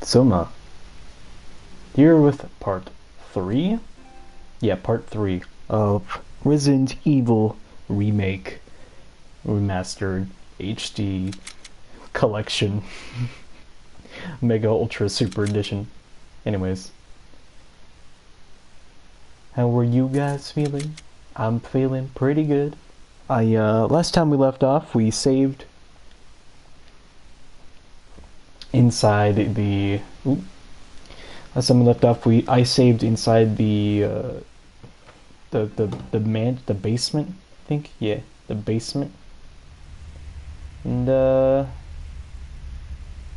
Soma, here with part 3? Yeah, part 3 of Resident Evil Remake Remastered HD Collection Mega Ultra Super Edition. Anyways, how were you guys feeling? I'm feeling pretty good. Last time we left off, we saved inside the... Last time we left off, I saved inside the basement, I think? Yeah, the basement. And,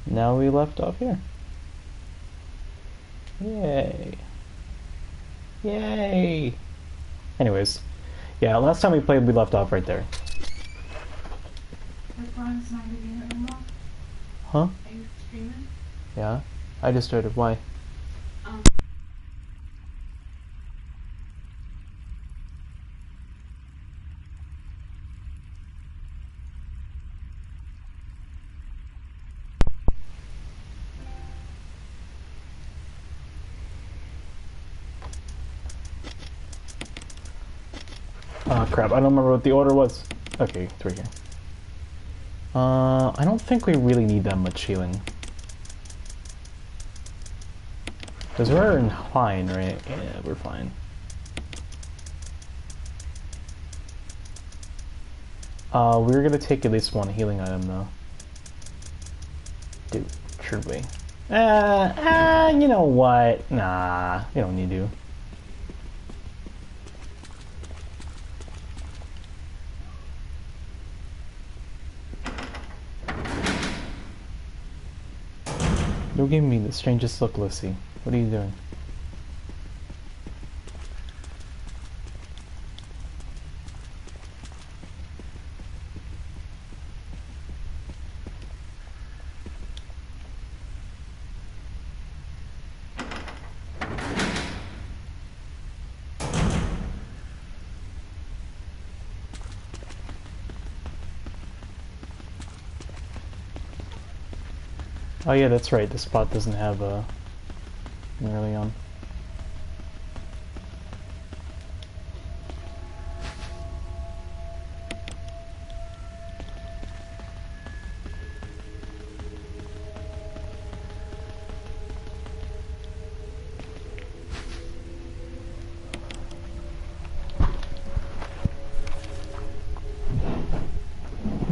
now we left off here. Yay. Yay! Anyways, yeah, last time we played, we left off right there. Huh? Are you streaming? Yeah, I just started. Why? Oh crap, I don't remember what the order was. Okay, it's right here. I don't think we really need that much healing. Because we're fine, right? Yeah, we're fine. We're gonna take at least one healing item though. Dude, should we? You know what? Nah, we don't need to. You're giving me the strangest look, Lissy. What are you doing? Oh yeah, that's right. The spot doesn't have early on.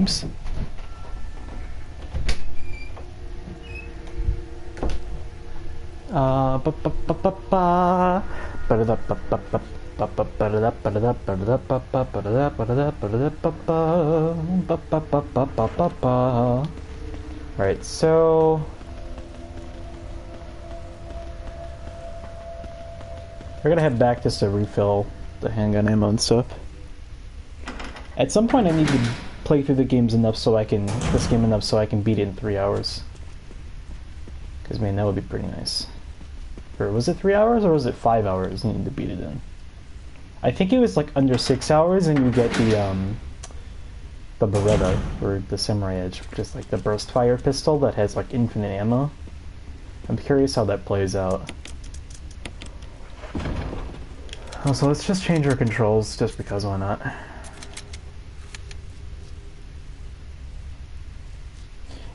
Oops. Right, so we're gonna head back just to refill the handgun ammo and stuff. At some point I need to play through the games enough so I can beat it in 3 hours. Because man, that would be pretty nice. Or was it 3 hours or was it 5 hours you need to beat it in? I think it was like under 6 hours and you get the Beretta, or the Samurai Edge, just like the burst fire pistol that has like infinite ammo. I'm curious how that plays out. Also, let's just change our controls just because why not?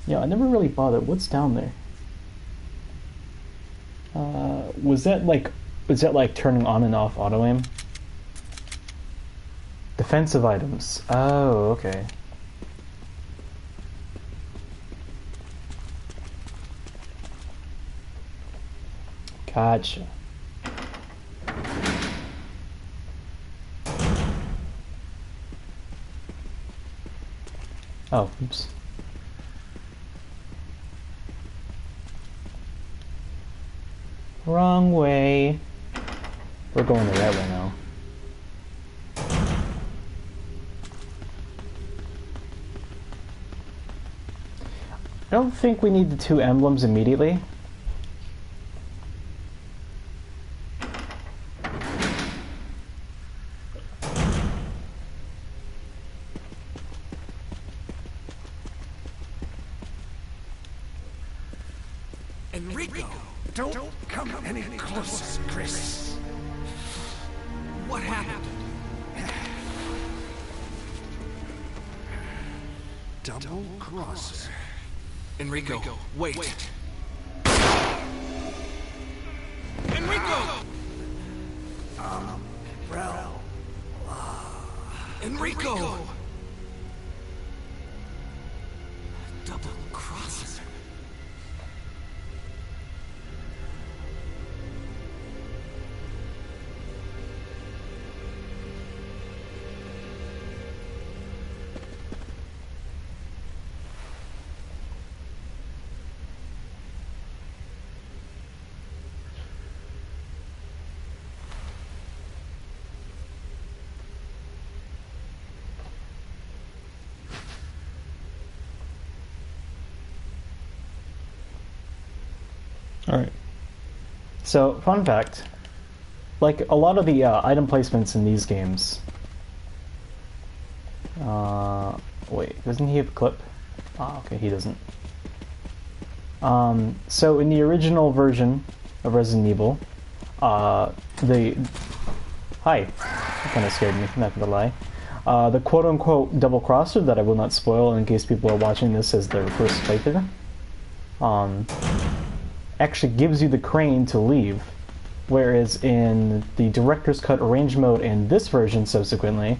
Yeah, I never really bothered. What's down there? Was that like turning on and off auto aim? Defensive items. Oh, okay. Gotcha. Oh, oops. Wrong way. We're going the right way now. I don't think we need the 2 emblems immediately. Enrico! Don't come any closer, Chris. What happened? Double crosser. Enrico, wait. Enrico! Umbrella. Enrico! Double crosser. Alright. So, fun fact. Like, a lot of the item placements in these games... wait, doesn't he have a clip? Ah, okay, he doesn't. So in the original version of Resident Evil, Hi. That kind of scared me, not gonna lie. The quote-unquote double crosser that I will not spoil in case people are watching this as their first playthrough, actually gives you the crane to leave, whereas in the director's cut arrange mode and this version subsequently,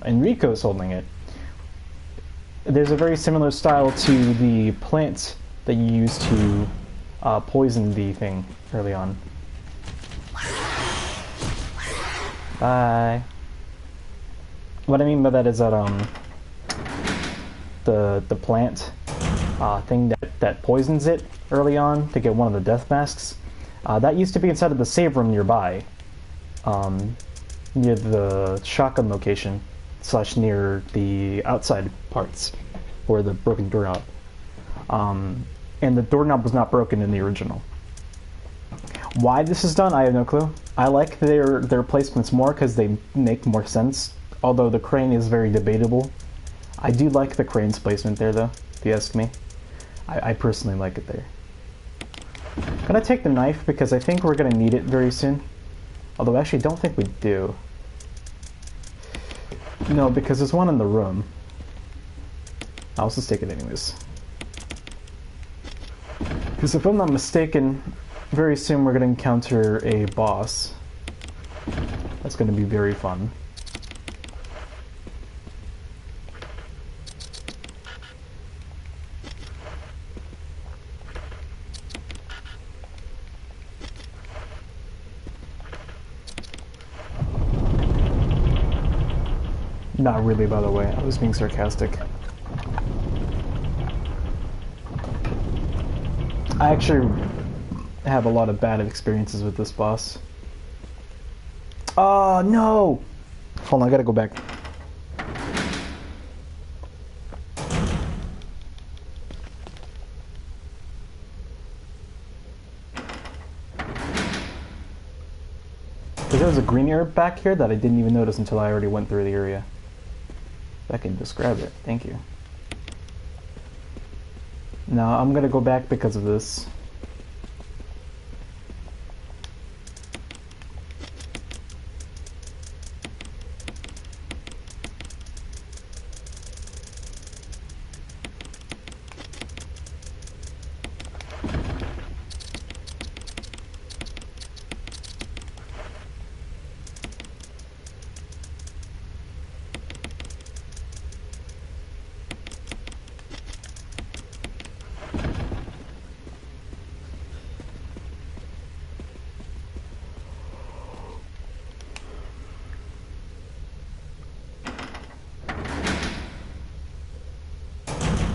Enrico's holding it. There's a very similar style to the plant that you use to poison the thing early on. Bye. What I mean by that is that the plant thing that poisons it early on to get one of the death masks, that used to be inside of the save room nearby, near the shotgun location / near the outside parts or the broken doorknob. And the doorknob was not broken in the original. Why this is done, I have no clue. I like their placements more because they make more sense, although the crane is very debatable. I do like the crane's placement there though, if you ask me. I personally like it there. I'm gonna take the knife because I think we're gonna need it very soon. Although I actually don't think we do. No, because there's one in the room. I'll just take it anyways. Because if I'm not mistaken, very soon we're gonna encounter a boss. That's gonna be very fun. Not really, by the way. I was being sarcastic. I actually have a lot of bad experiences with this boss. Oh, no! Hold on, I gotta go back. Because there was a green area back here that I didn't even notice until I already went through the area. I can describe it. Thank you. No, I'm gonna go back because of this.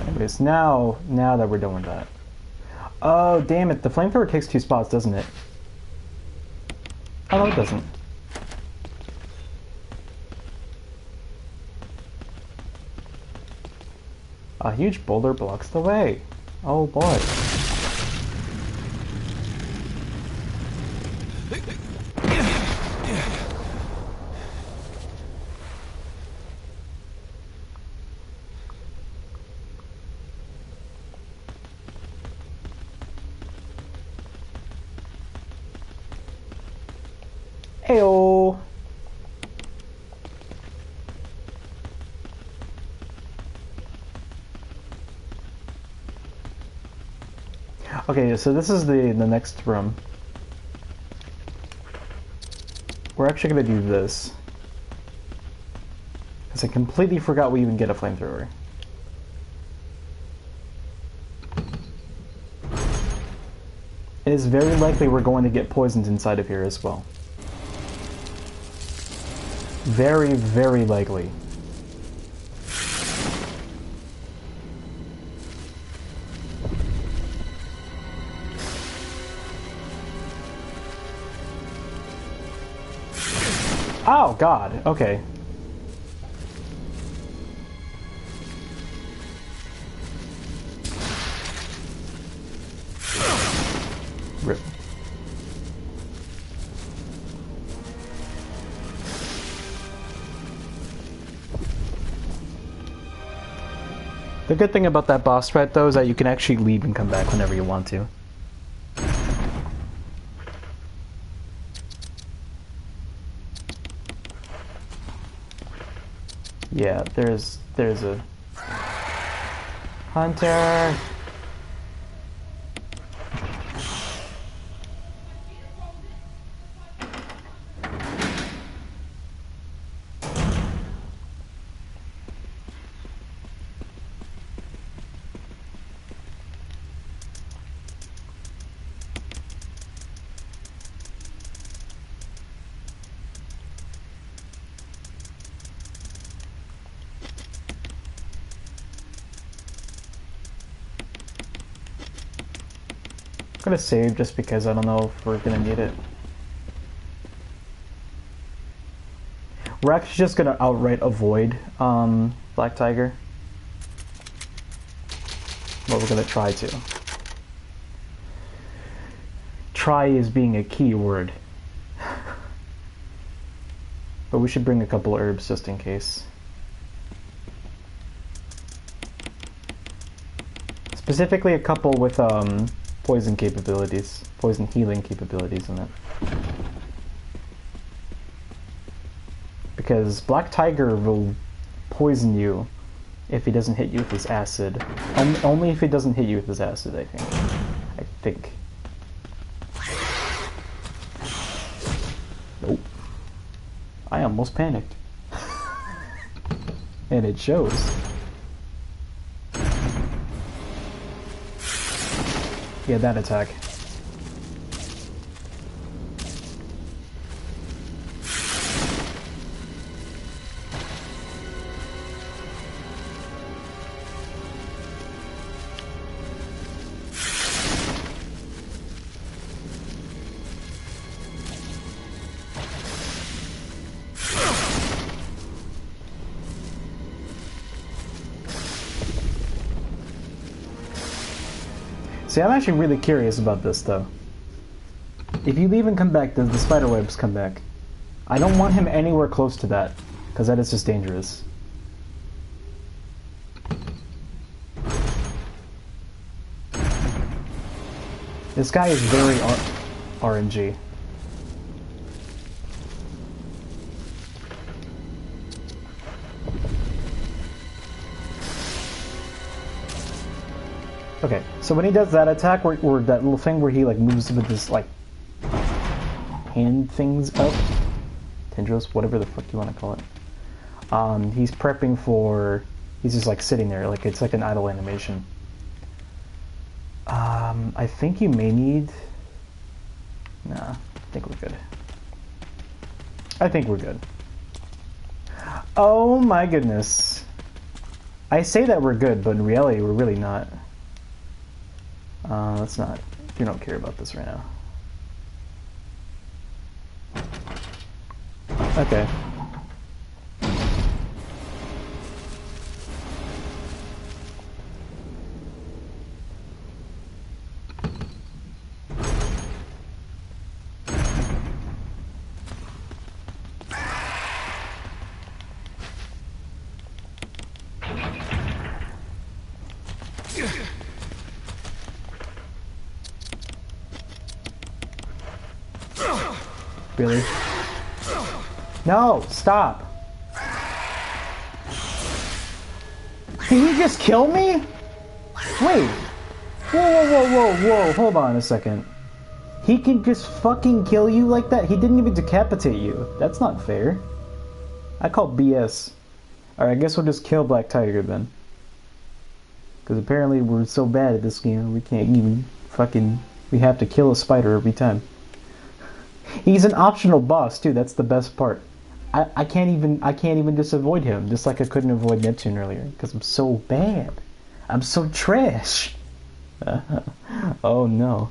Anyways, now that we're done with that. Oh, damn it. The flamethrower takes 2 spots, doesn't it? Oh, no, it doesn't. A huge boulder blocks the way. Oh, boy. Heyo. Okay, so this is the next room. We're actually gonna do this. Because I completely forgot we even get a flamethrower. It is very likely we're going to get poisoned inside of here as well. Very, very likely. Oh, God. Okay. Rip. The good thing about that boss fight, though, is that you can actually leave and come back whenever you want to. Yeah, there's a hunter. I'm gonna save just because I don't know if we're gonna need it. We're actually just gonna outright avoid Black Tiger. But we're gonna try to. Try is being a key word. But we should bring a couple herbs just in case. Specifically a couple with poison capabilities, poison healing capabilities in it. Because Black Tiger will poison you if he doesn't hit you with his acid. Only if he doesn't hit you with his acid, I think. Nope. I almost panicked. And it shows. Yeah, that attack. See, I'm actually really curious about this, though. If you leave and come back, does the spider webs come back? I don't want him anywhere close to that, because that is just dangerous. This guy is very RNG. Okay, so when he does that attack, or that little thing where he like moves with this like hand things up, tendrils, whatever the fuck you want to call it. He's prepping for. He's just like sitting there, like it's like an idle animation. I think you may need. Nah, I think we're good. I think we're good. Oh my goodness! I say that we're good, but in reality, we're really not. Let's not. We don't care about this right now. Okay. Really? No, stop. Did he just kill me? Wait. Whoa, hold on a second. He can just fucking kill you like that? He didn't even decapitate you. That's not fair. I call BS. Alright, I guess we'll just kill Black Tiger then. Because apparently we're so bad at this game, we can't even fucking... We have to kill a spider every time. He's an optional boss too, that's the best part. I can't even just avoid him, just like I couldn't avoid Neptune earlier, because I'm so bad. I'm so trash. Oh no.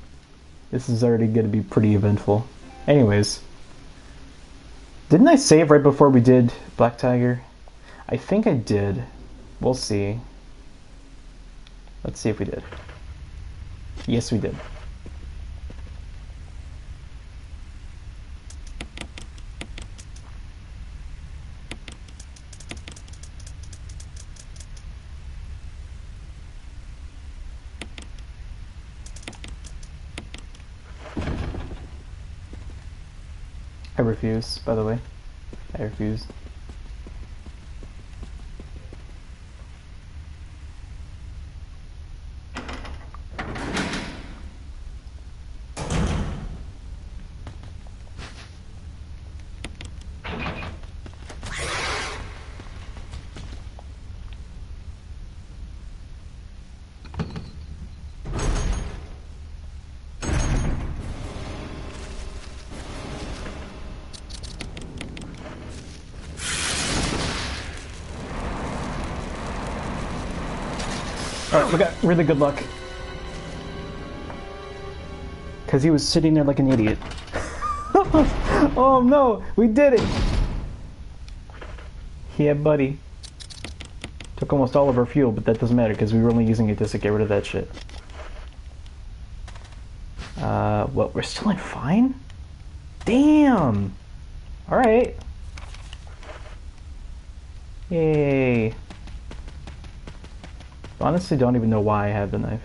This is already going to be pretty eventful. Anyways. Didn't I save right before we did Black Tiger? I think I did. We'll see. Let's see if we did. Yes, we did. I refuse, by the way. I refuse. Alright, we got really good luck. Because he was sitting there like an idiot. Oh no, we did it! Yeah, buddy. Took almost all of our fuel, but that doesn't matter because we were only using it just to get rid of that shit. What, we're still in fine? Damn! Alright. Yay. Honestly, don't even know why I have the knife.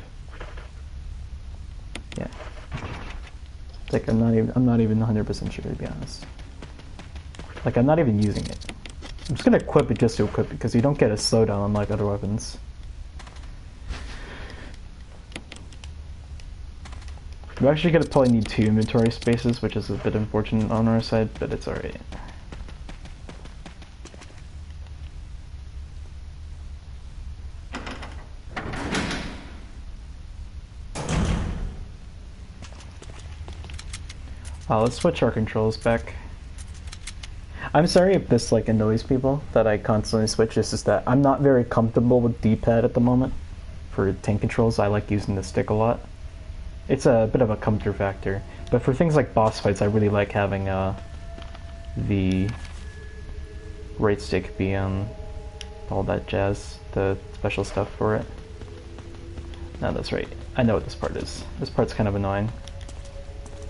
Yeah. It's like I'm not even 100% sure, to be honest. Like, I'm not even using it. I'm just gonna equip it just to equip it, because you don't get a slowdown unlike other weapons. We're actually gonna probably need 2 inventory spaces, which is a bit unfortunate on our side, but it's alright. Let's switch our controls back. I'm sorry if this like annoys people that I constantly switch. It's just that I'm not very comfortable with D-pad at the moment. For tank controls, I like using the stick a lot. It's a bit of a comfort factor. But for things like boss fights, I really like having the right stick be on all that jazz, the special stuff for it. No, that's right. I know what this part is. This part's kind of annoying.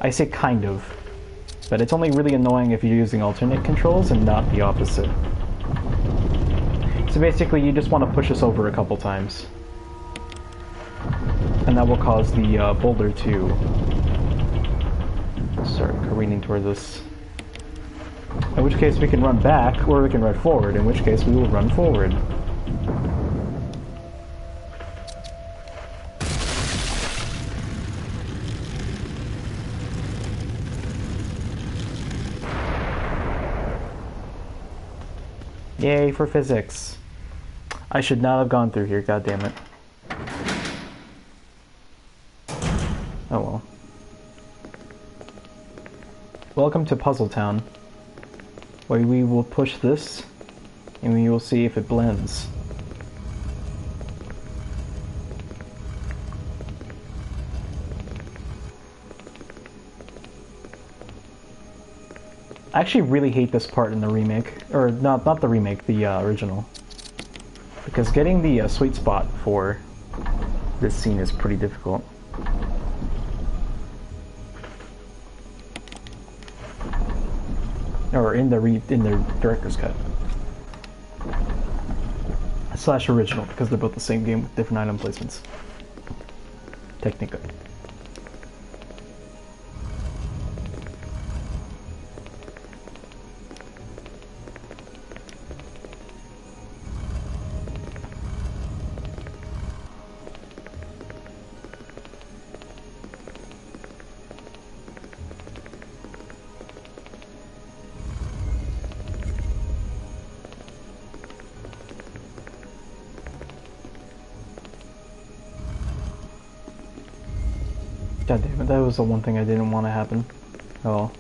I say kind of, but it's only really annoying if you're using alternate controls and not the opposite. So basically you just want to push us over a couple times. And that will cause the boulder to start careening towards us. In which case we can run back, or we can run forward, in which case we will run forward. Yay for physics. I should not have gone through here, god damn it. Oh well. Welcome to Puzzle Town, where we will push this, and we will see if it blends. I actually really hate this part in the remake, or not the remake, the original. Because getting the sweet spot for this scene is pretty difficult. Or in the director's cut. / original, because they're both the same game with different item placements. Technically. God damn it, that was the one thing I didn't want to happen. Oh.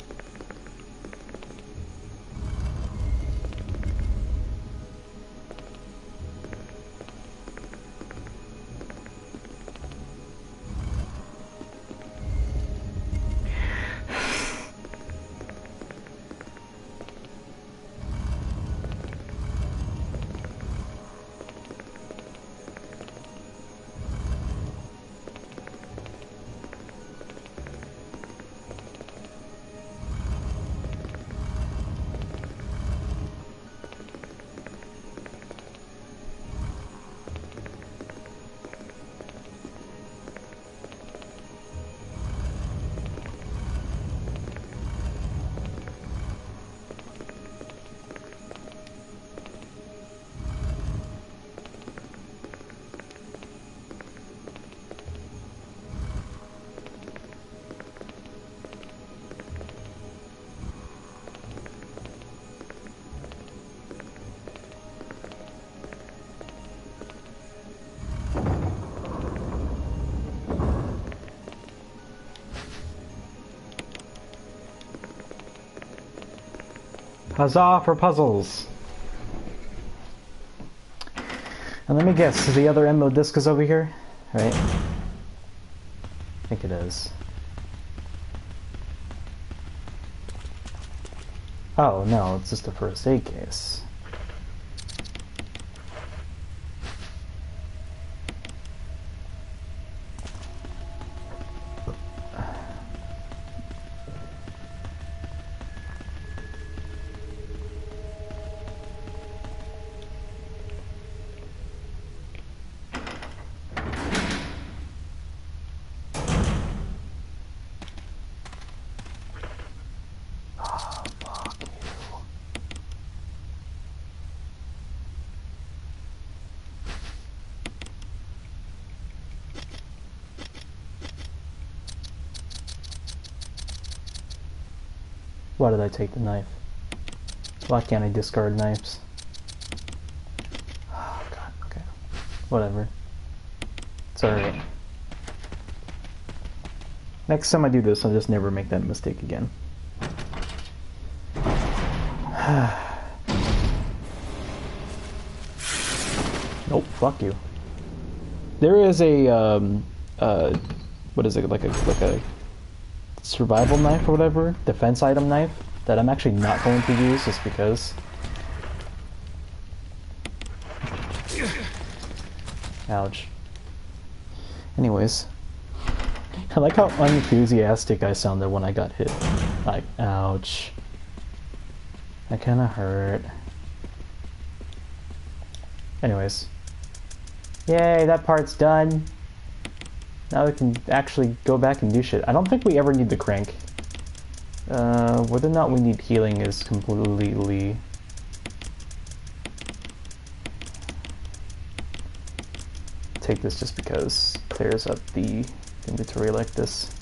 Huzzah for puzzles! And let me guess, the other MO disc is over here? Right? I think it is. Oh no, it's just a first aid case. Why did I take the knife? Why can't I discard knives? Oh god, okay. Whatever. It's alright. Next time I do this, I'll just never make that mistake again. Nope, fuck you. There is a, what is it, like a survival knife or whatever, defense item knife, that I'm actually not going to use just because. Ouch. Anyways. I like how unenthusiastic I sounded when I got hit. Like, ouch. That kinda hurt. Anyways. Yay, that part's done. Now we can actually go back and do shit. I don't think we ever need the crank. Whether or not we need healing is completely... Take this just because it clears up the inventory like this.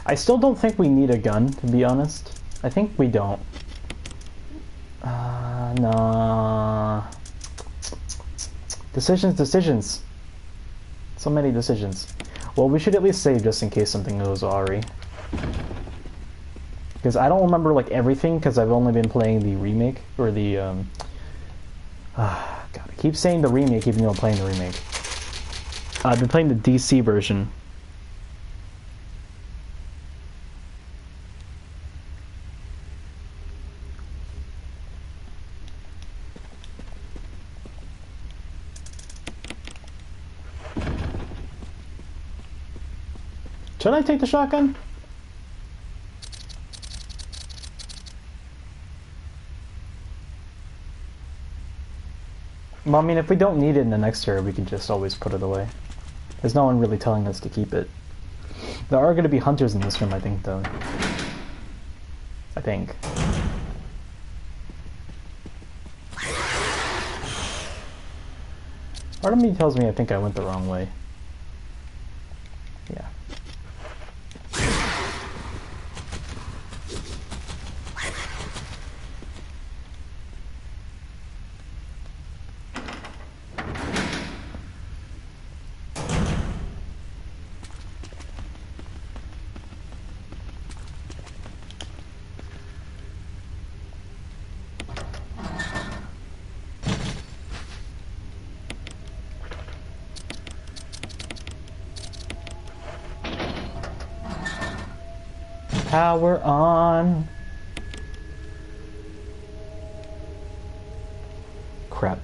I still don't think we need a gun, to be honest. I think we don't. Nah. Decisions. So many decisions. Well, we should at least save just in case something goes awry. Because I don't remember like everything, because I've only been playing the remake, or the, God, I keep saying the remake even though I'm playing the remake. I've been playing the DC version. Should I take the shotgun? Well, I mean, if we don't need it in the next area, we can just always put it away. There's no one really telling us to keep it. There are going to be hunters in this room, I think, though. I think. Part of me tells me I think I went the wrong way. Yeah. Power on. Crap.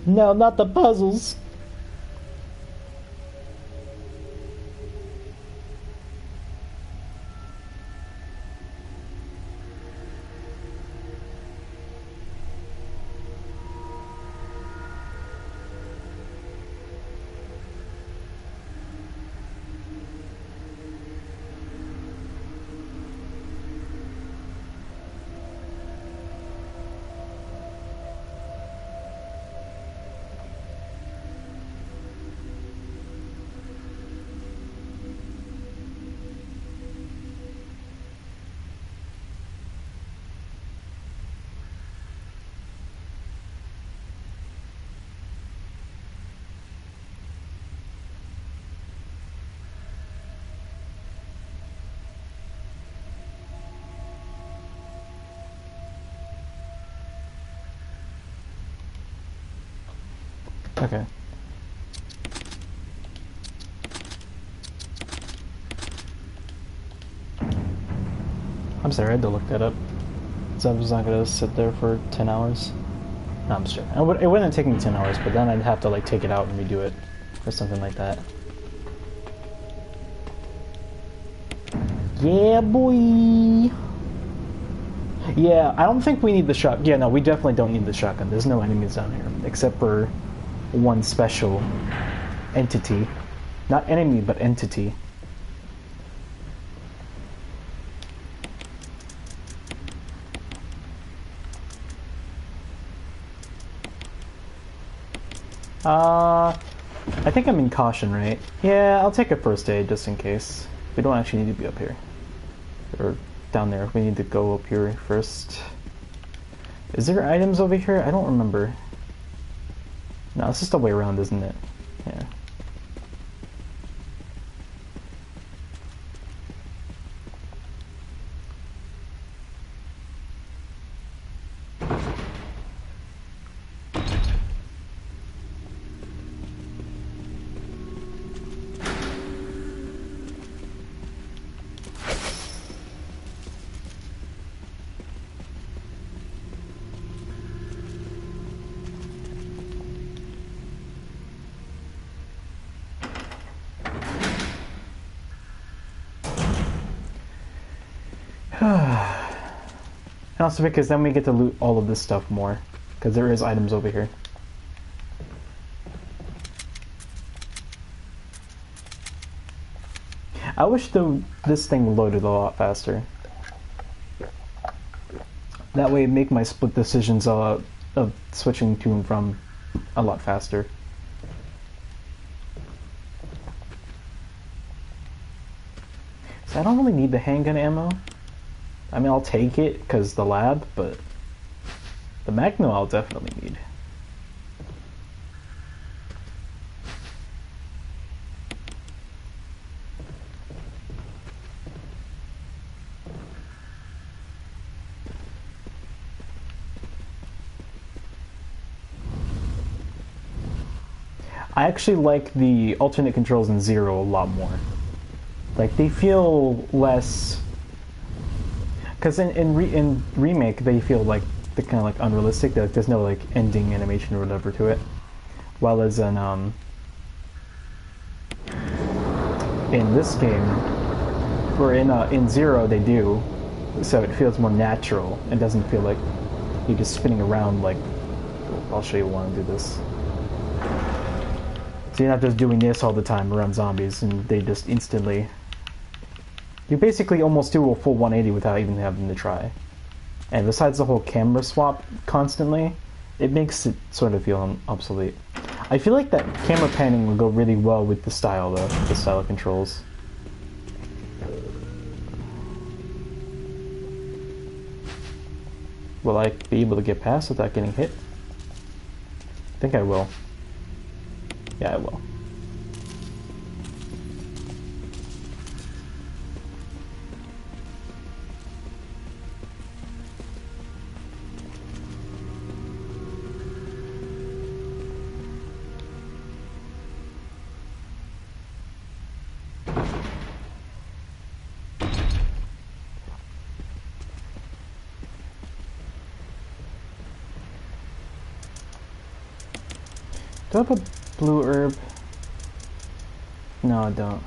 No, not the puzzles. Okay. I'm sorry, I had to look that up. So I was not gonna sit there for 10 hours. No, I'm just joking. It wouldn't take me 10 hours, but then I'd have to like take it out and redo it or something like that. Yeah, boy. Yeah, I don't think we need the shotgun. Yeah, no, we definitely don't need the shotgun. There's no enemies down here, except for one special entity. Not enemy, but entity. I think I'm in caution, right? Yeah, I'll take a first aid just in case. We don't actually need to be up here. Or down there. We need to go up here first. Is there items over here? I don't remember. No, it's just a way around, isn't it? Yeah. And also because then we get to loot all of this stuff more. Because there is items over here. I wish this thing loaded a lot faster. That way it'd make my split decisions of switching to and from a lot faster. So I don't really need the handgun ammo. I mean, I'll take it because the lab, but the Magnum I'll definitely need. I actually like the alternate controls in Zero a lot more. Like, they feel less... Because in Remake, they feel like they're kind of like unrealistic. Like there's no like ending animation or whatever to it. While as in this game, or in Zero, they do. So it feels more natural. It doesn't feel like you're just spinning around like... I'll show you one and do this. So you're not just doing this all the time around zombies and they just instantly... You basically almost do a full 180 without even having to try. And besides the whole camera swap constantly, it makes it sort of feel obsolete. I feel like that camera panning would go really well with the style though, the style of controls. Will I be able to get past without getting hit? I think I will. Yeah, I will. Do I have a blue herb? No, I don't.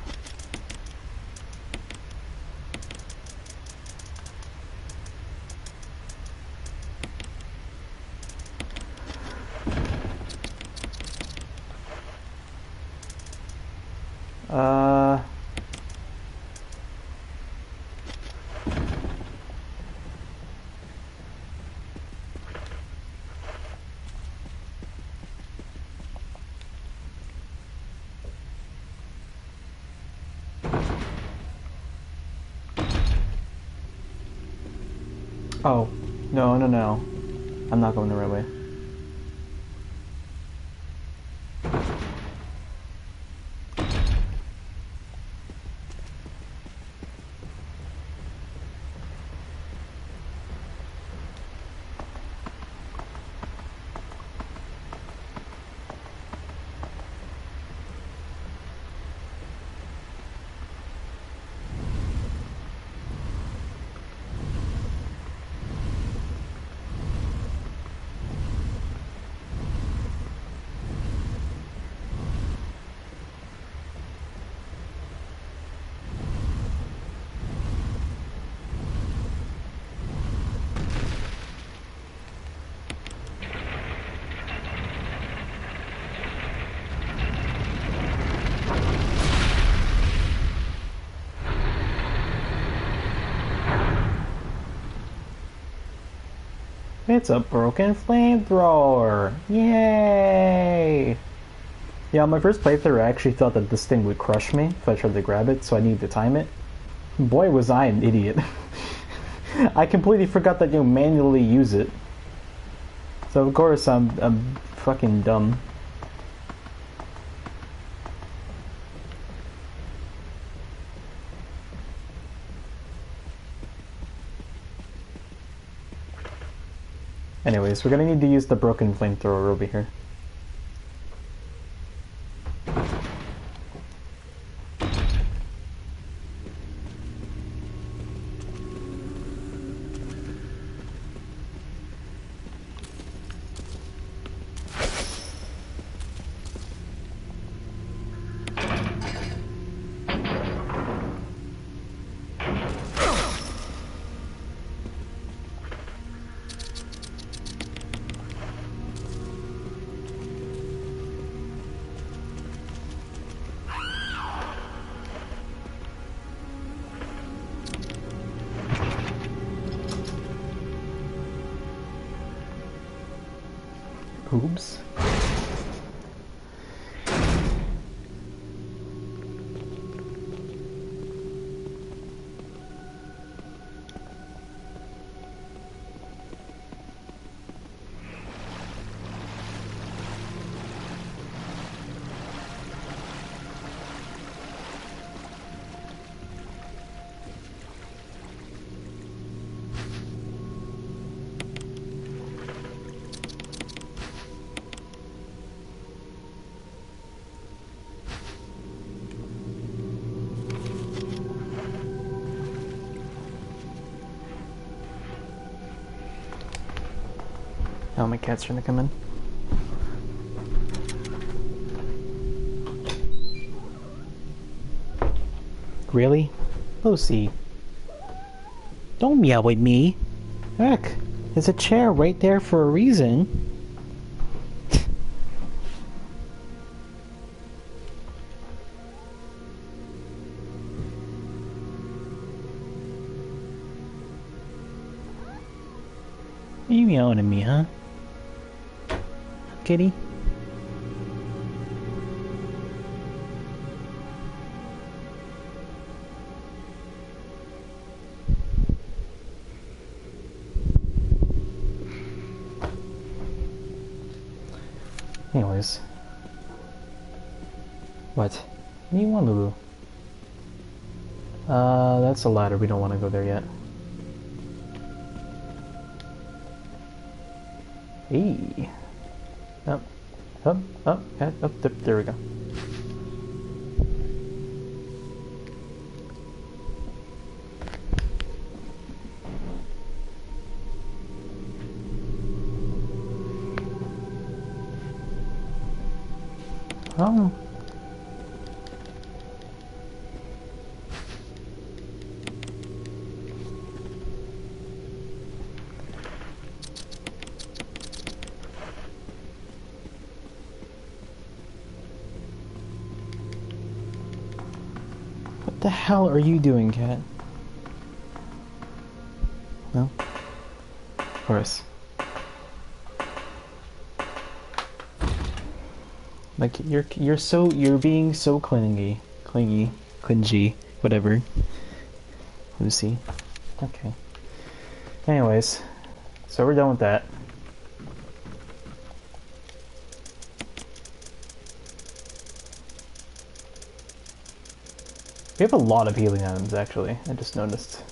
Oh, no, no, no. I'm not going the right way. It's a broken flamethrower! Yay! Yeah, on my first playthrough I actually thought that this thing would crush me if I tried to grab it, so I needed to time it. Boy was I an idiot. I completely forgot that you manually use it. So of course I'm fucking dumb. Anyways, we're gonna need to use the broken flamethrower over here. Oops. Oh, my cat's trying to come in. Really? Lucy. Don't meow at me. Heck, there's a chair right there for a reason. Are you meowing at me, huh? Kitty? Anyways. What? What do you want, Lulu? That's a ladder. We don't want to go there yet. Hey. Up, up, up, up, there we go. Oh. What the hell are you doing, cat? Well, of course. Like you're being so clingy, whatever. Lucy. Okay. Anyways, so we're done with that. We have a lot of healing items, actually. I just noticed.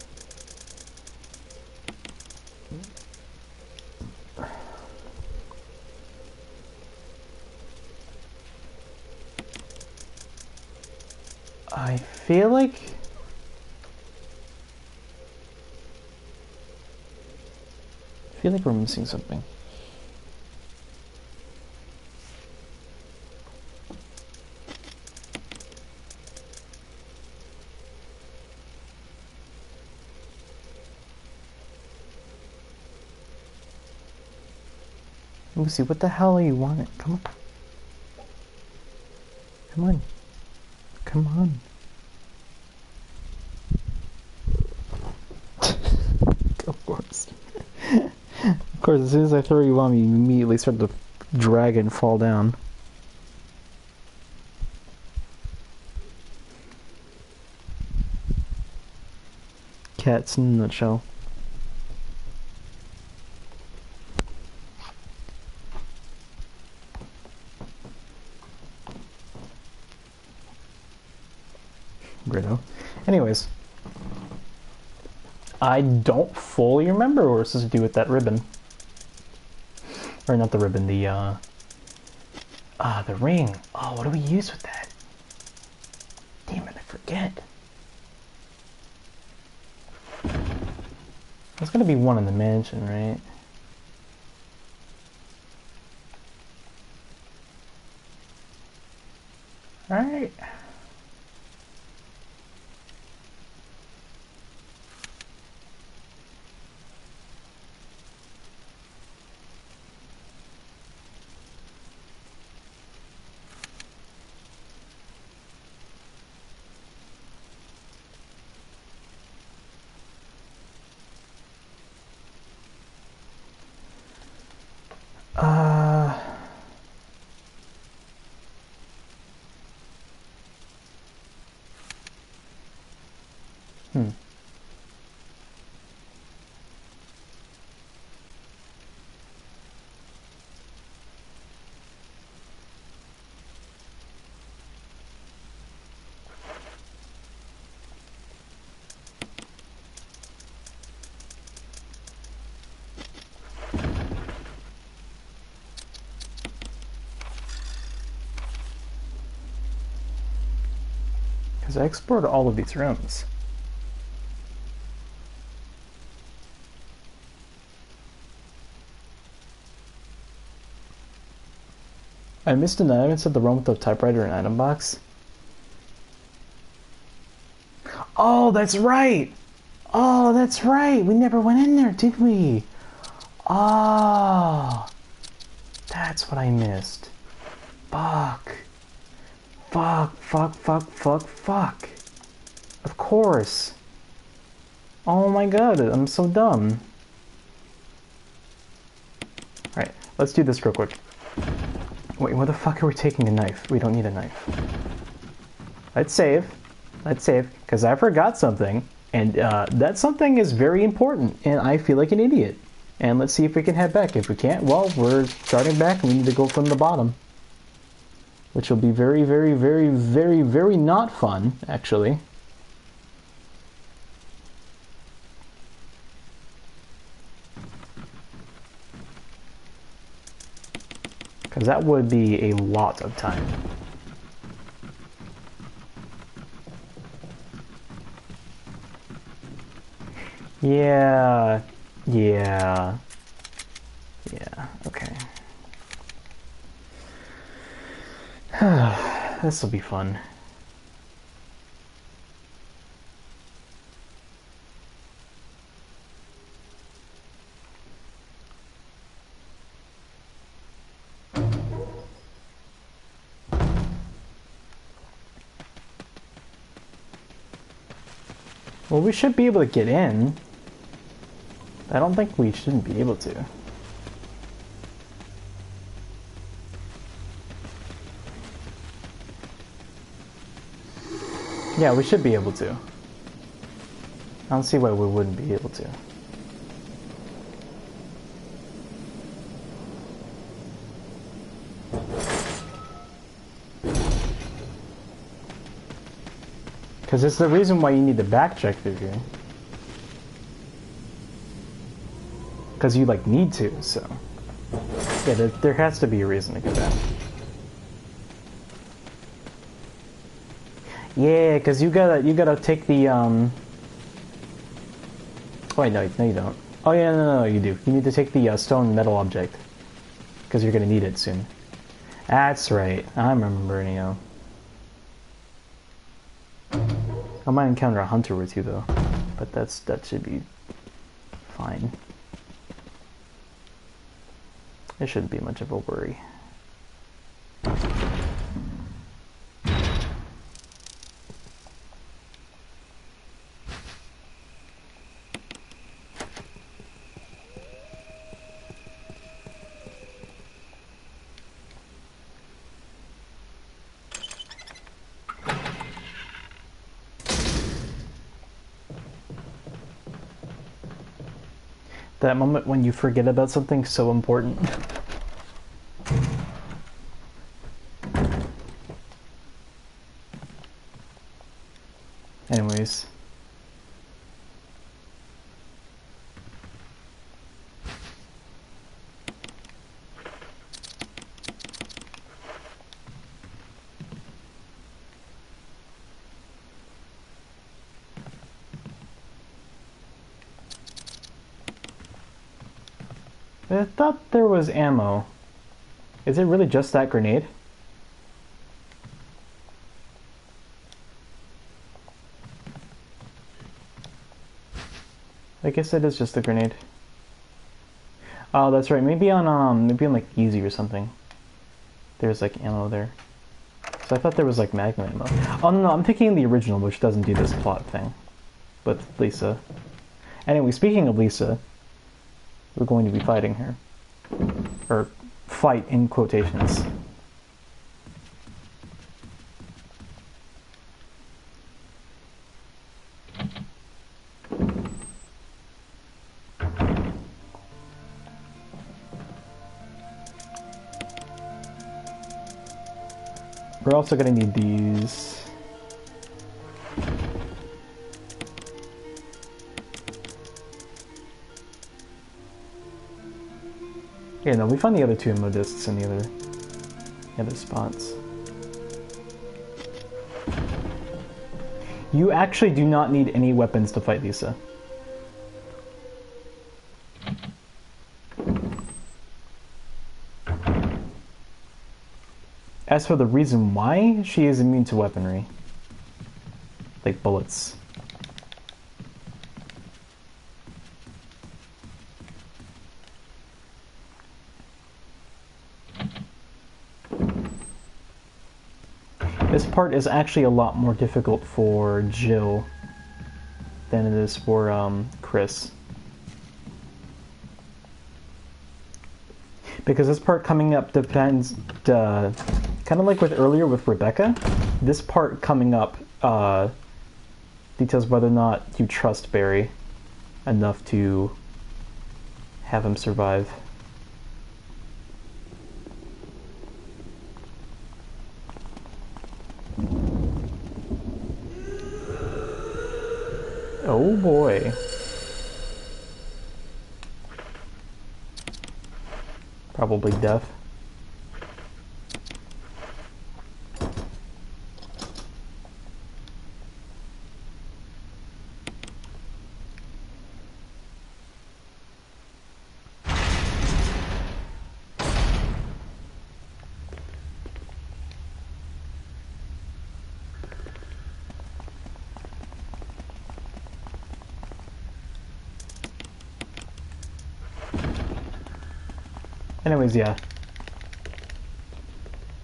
I feel like... we're missing something. Lucy, what the hell are you wanting? Come on. Come on. Come on. Of course. Of course, as soon as I throw you on me, you immediately start to drag and fall down. Cats in a nutshell. Weirdo. Anyways. I don't fully remember what we're supposed to do with that ribbon. Or not the ribbon, the ring. Oh, what do we use with that? Damn it, I forget. There's gonna be one in the mansion, right? Alright. Because I explored all of these rooms. I missed an item inside the room with the typewriter and item box. Oh, that's right! Oh, that's right! We never went in there, did we? Oh, that's what I missed. Fuck. Fuck. Of course. Oh my god, I'm so dumb. Alright, let's do this real quick. Wait, where the fuck are we taking a knife? We don't need a knife. Let's save. Because I forgot something. And that something is very important. And I feel like an idiot. And let's see if we can head back. If we can't, well, we're starting back and we need to go from the bottom. Which will be very, very, very, very, very not fun, actually. Because that would be a lot of time. Yeah, okay. This will be fun. Well, we should be able to get in. I don't think we shouldn't be able to. Yeah, we should be able to. I don't see why we wouldn't be able to. Because it's the reason why you need to backcheck through here. Because you, like, need to, so... Yeah, there has to be a reason to go back. Yeah, because you gotta take the, Wait, no, you don't. Oh, yeah, no, you do. You need to take the, stone metal object. Because you're gonna need it soon. That's right. I'm remembering now. I might encounter a hunter or two, though. But that should be fine. It shouldn't be much of a worry. That moment when you forget about something so important. Anyways. I thought there was ammo. Is it really just that grenade? I guess it is just a grenade. Oh, that's right. Maybe on like easy or something. There's like ammo there. So I thought there was like magnum ammo. Oh no, I'm thinking the original, which doesn't do this plot thing. With Lisa. Anyway, speaking of Lisa, we're going to be fighting her. Or fight in quotations. We're also going to need these. Yeah, no, we found the other two ammo discs in the other spots. You actually do not need any weapons to fight Lisa. As for the reason why, she is immune to weaponry. Like bullets. This part is actually a lot more difficult for Jill than it is for Chris. Because this part coming up depends, kind of like with earlier with Rebecca, this part coming up details whether or not you trust Barry enough to have him survive. Oh boy. Probably death. Anyways, yeah.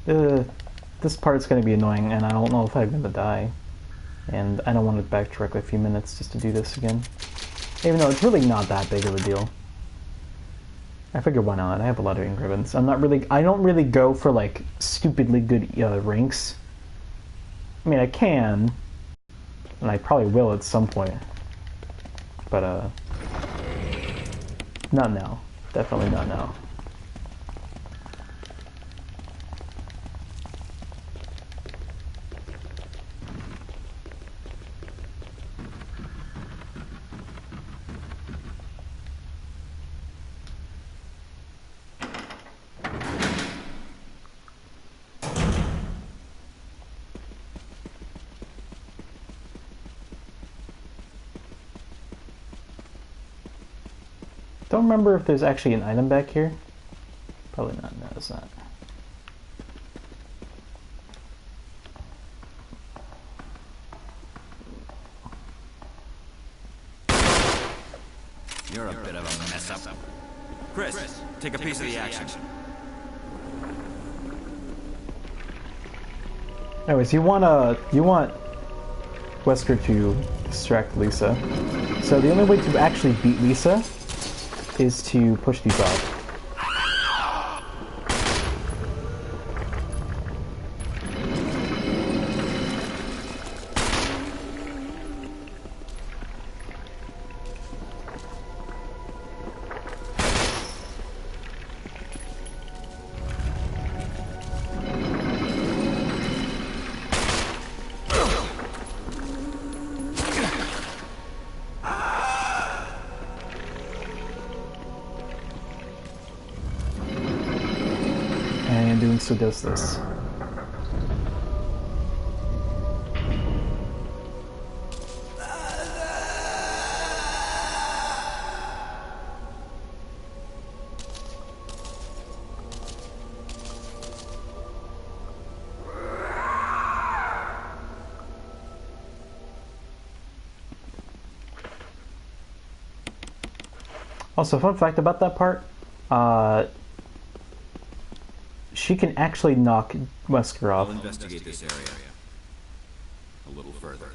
This part's gonna be annoying, and I don't know if I'm gonna die. And I don't want to backtrack a few minutes just to do this again. Even though it's really not that big of a deal. I figure why not? I have a lot of ink ribbons. I don't really go for like stupidly good ranks. I mean, I can, and I probably will at some point. But not now. Definitely not now. Don't remember if there's actually an item back here. Probably not. No, it's not. You're a bit of a mess up. Chris, take a piece of the action. Anyways, you want Wesker to distract Lisa. So the only way to actually beat Lisa is to push these off. And doing so does this. Also, fun fact about that part, she can actually knock Wesker off. I'll investigate this area a little further.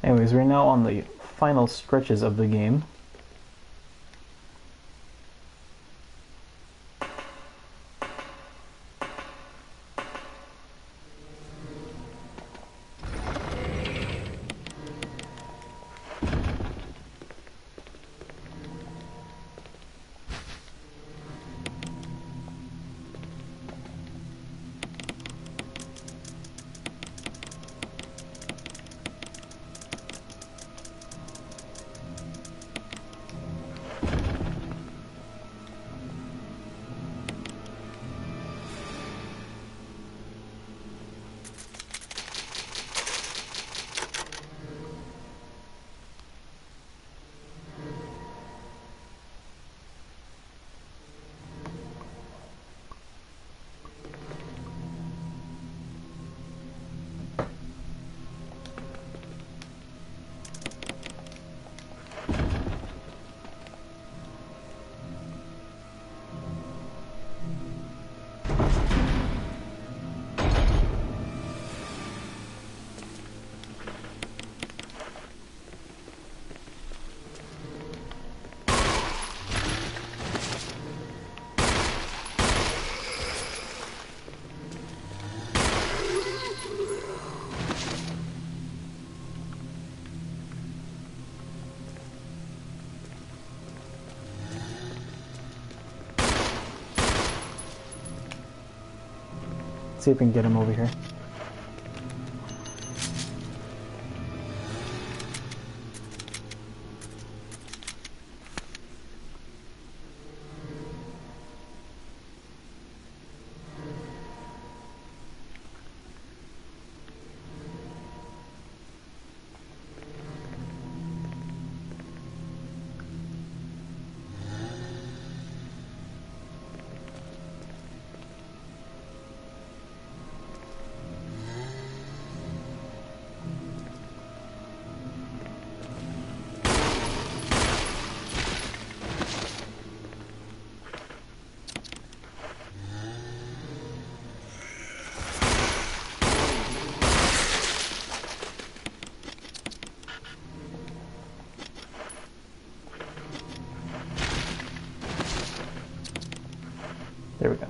Anyways, we're now on the final stretches of the game. See if we can get him over here. There we go.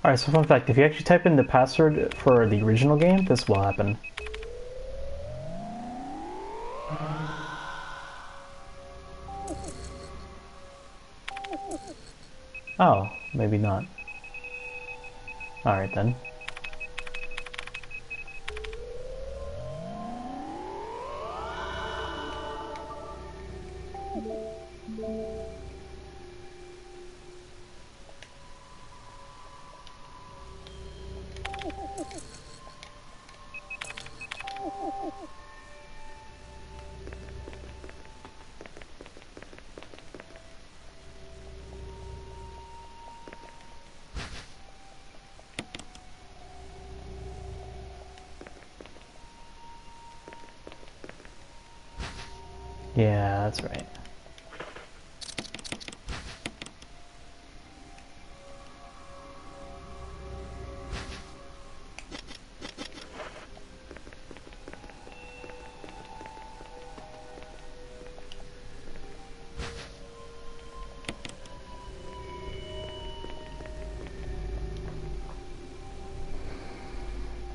Alright, so fun fact, if you actually type in the password for the original game, this will happen. Oh, maybe not. Alright then. Yeah, that's right.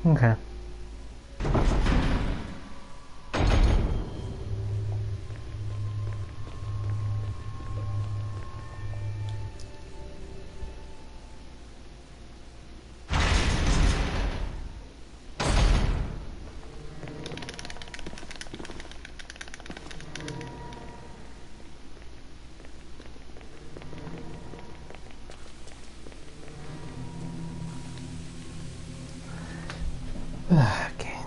Okay. Okay.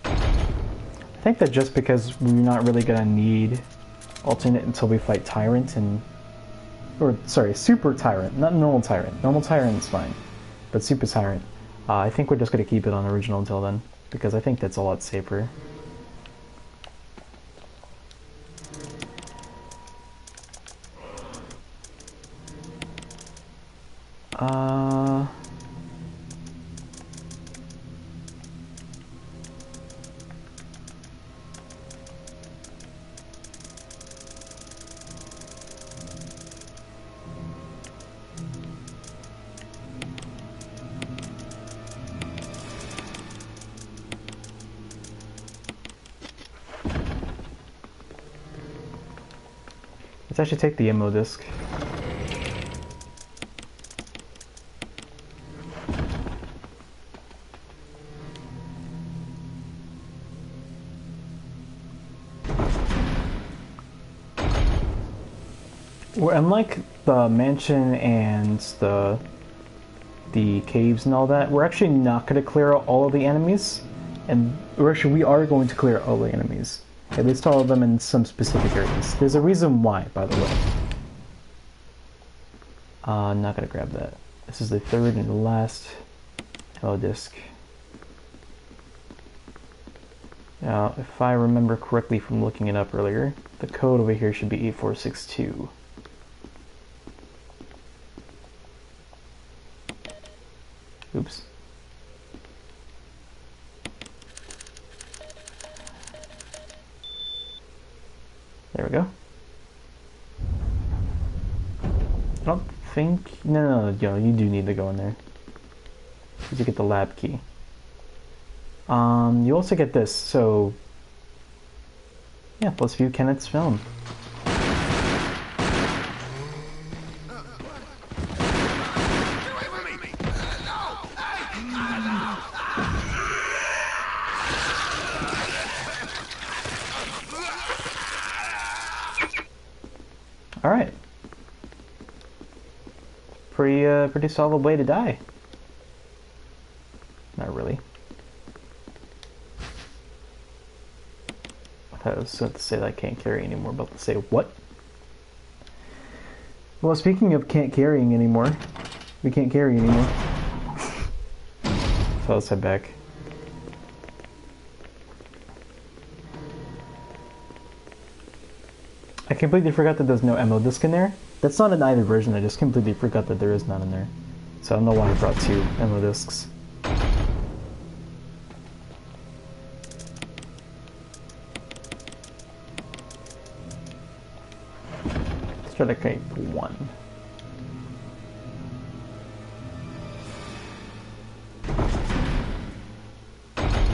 I think that just because we're not really gonna need alternate until we fight Tyrant and... Or, sorry, Super Tyrant, not Normal Tyrant. Normal Tyrant is fine, but Super Tyrant. I think we're just gonna keep it on original until then, because I think that's a lot safer. Let's actually take the ammo disc. Well, unlike the mansion and the caves and all that, we're actually not going to clear out all of the enemies, and or actually we are going to clear all the enemies. At least all of them in some specific areas. There's a reason why, by the way. I'm not gonna grab that. This is the third and last ammo disc. Now, if I remember correctly from looking it up earlier, the code over here should be 8462. Oops. There we go. I don't think... No, you do need to go in there. You get the lab key. You also get this, so... Yeah, let's view Kenneth's film. Alright. Pretty solid way to die. Not really. I thought I was about to say that I can't carry anymore, but to say what? Well, speaking of can't carrying anymore, we can't carry anymore. So let's head back. I completely forgot that there's no ammo disc in there. That's not in either version, I just completely forgot that there is none in there. So I don't know why I brought 2 ammo discs. Let's try to create 1.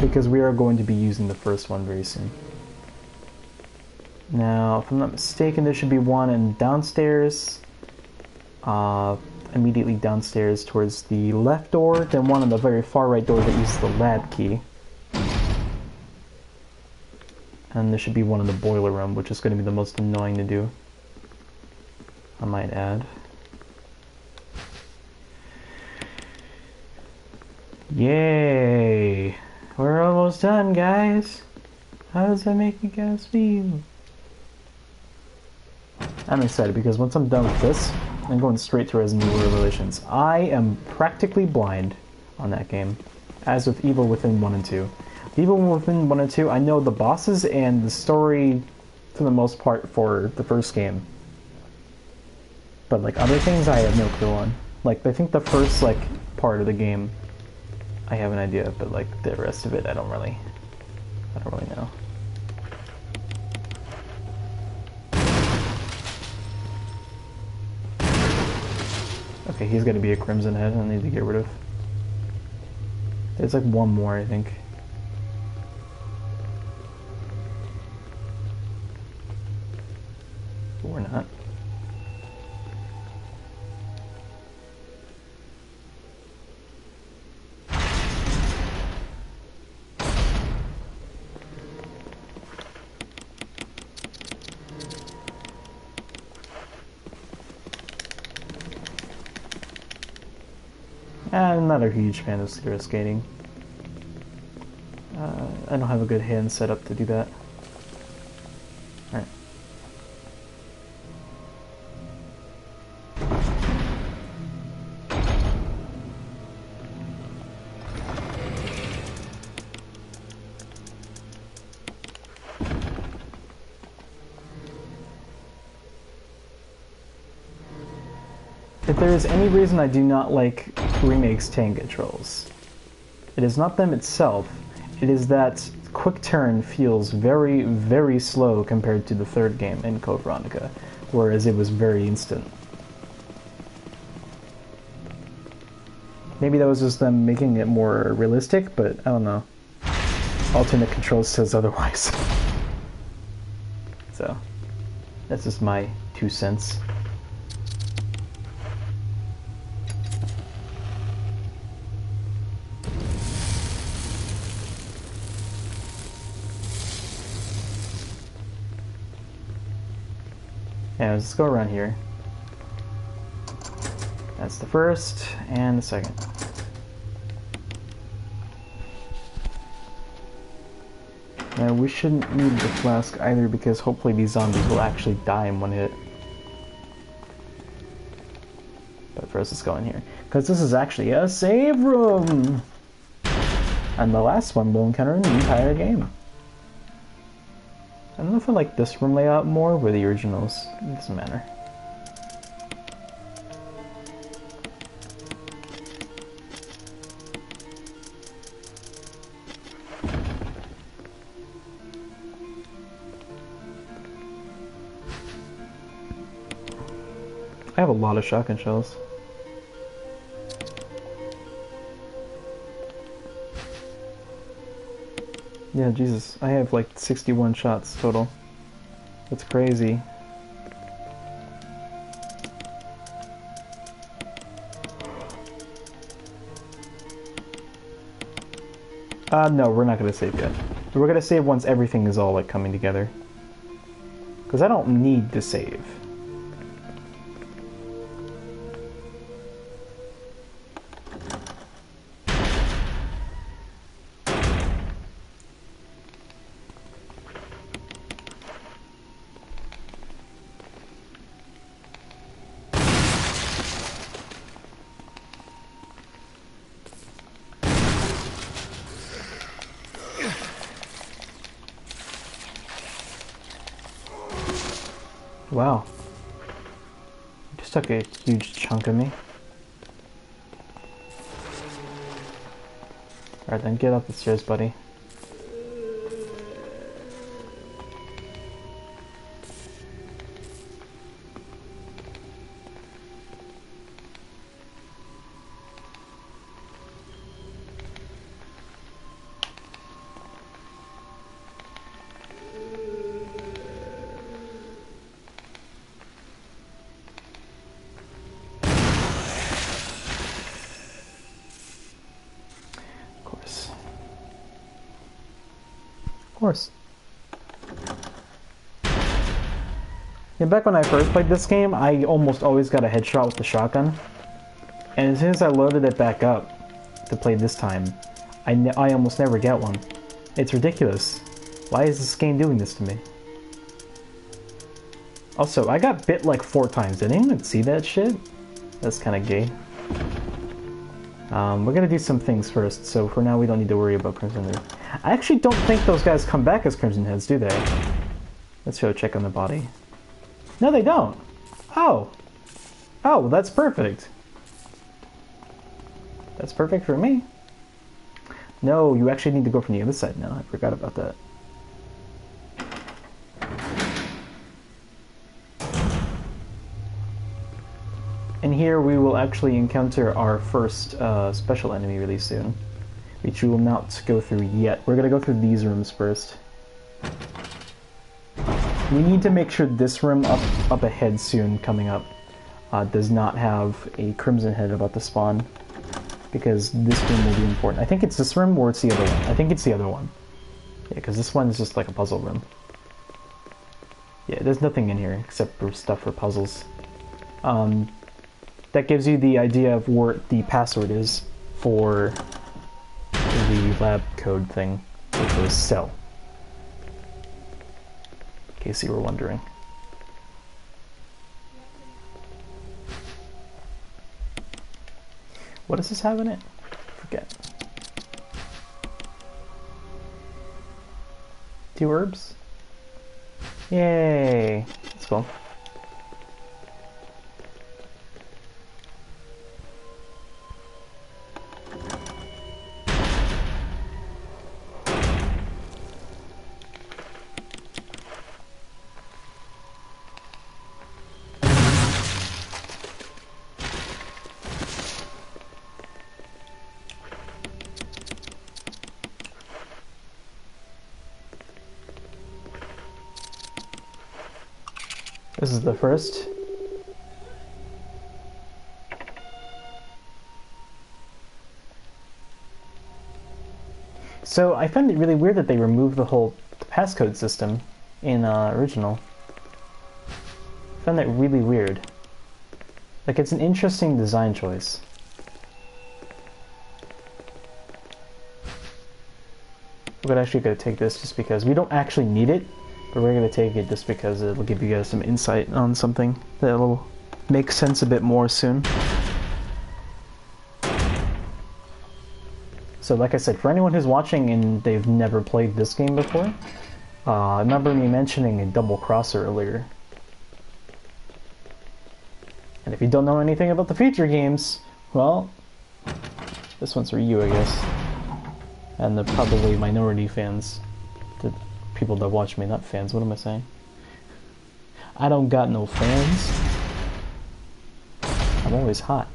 because we are going to be using the first one very soon. Now, if I'm not mistaken, there should be one in downstairs, immediately downstairs towards the left door, then one on the very far right door that uses the lab key. And there should be one in the boiler room, which is going to be the most annoying to do, I might add. Yay! We're almost done, guys! How does that make you guys feel? I'm excited because once I'm done with this, I'm going straight to Resident Evil Revelations. I am practically blind on that game, as with Evil Within 1 and 2. Evil Within 1 and 2, I know the bosses and the story for the most part for the first game. But like other things I have no clue on. Like I think the first like part of the game I have an idea, but like the rest of it I don't really know. Okay, he's gonna be a Crimson Head I need to get rid of. There's like one more, I think. Or not. I'm not a huge fan of zero skating. I don't have a good hand set up to do that. Alright. If there is any reason I do not like Remake's tank controls, it is not them itself, it is that quick turn feels very, very slow compared to the third game in Code Veronica, whereas it was very instant. Maybe that was just them making it more realistic, but I don't know. Alternate Controls says otherwise. So, that's just my 2 cents. Yeah, let's go around here. That's the first and the second. Now we shouldn't need the flask either because hopefully these zombies will actually die in one hit. But first let's go in here. Because this is actually a save room! And the last one we'll encounter in the entire game. I don't know if I like this room layout more or the originals. It doesn't matter. I have a lot of shotgun shells. Yeah, Jesus. I have like 61 shots total. That's crazy. No, we're not gonna save yet. We're gonna save once everything is all like coming together. Because I don't need to save. Wow. You just took a huge chunk of me. Alright then, get up the stairs, buddy. course. Yeah, back when I first played this game, I almost always got a headshot with the shotgun. And as soon as I loaded it back up to play this time, I almost never get one. It's ridiculous. Why is this game doing this to me? Also, I got bit like 4 times. Did anyone see that shit? That's kind of gay. We're gonna do some things first, so for now we don't need to worry about Crimson Head. I actually don't think those guys come back as Crimson Heads, do they? Let's go check on the body. No, they don't! Oh! Oh, that's perfect. That's perfect for me. No, you actually need to go from the other side now. I forgot about that. And here we will actually encounter our first special enemy really soon, which we will not go through yet. We're going to go through these rooms first. We need to make sure this room up ahead soon, coming up, does not have a Crimson Head about to spawn, because this room will be important. I think it's this room or it's the other one. I think it's the other one. Yeah, because this one is just like a puzzle room. Yeah, there's nothing in here except for stuff for puzzles. That gives you the idea of where the password is for the lab code thing, which was cell. In case you were wondering. What does this have in it? Forget. 2 herbs? Yay! That's cool. This is the first. So I found it really weird that they removed the whole passcode system in original. I found that really weird. Like, it's an interesting design choice. We're actually going to take this just because we don't actually need it. But we're going to take it just because it'll give you guys some insight on something that'll make sense a bit more soon. So like I said, for anyone who's watching and they've never played this game before, I remember me mentioning a double crosser earlier. And if you don't know anything about the future games, well, this one's for you, I guess. And the probably minority fans. People that watch me, not fans, what am I saying? I don't got no fans. I'm always hot.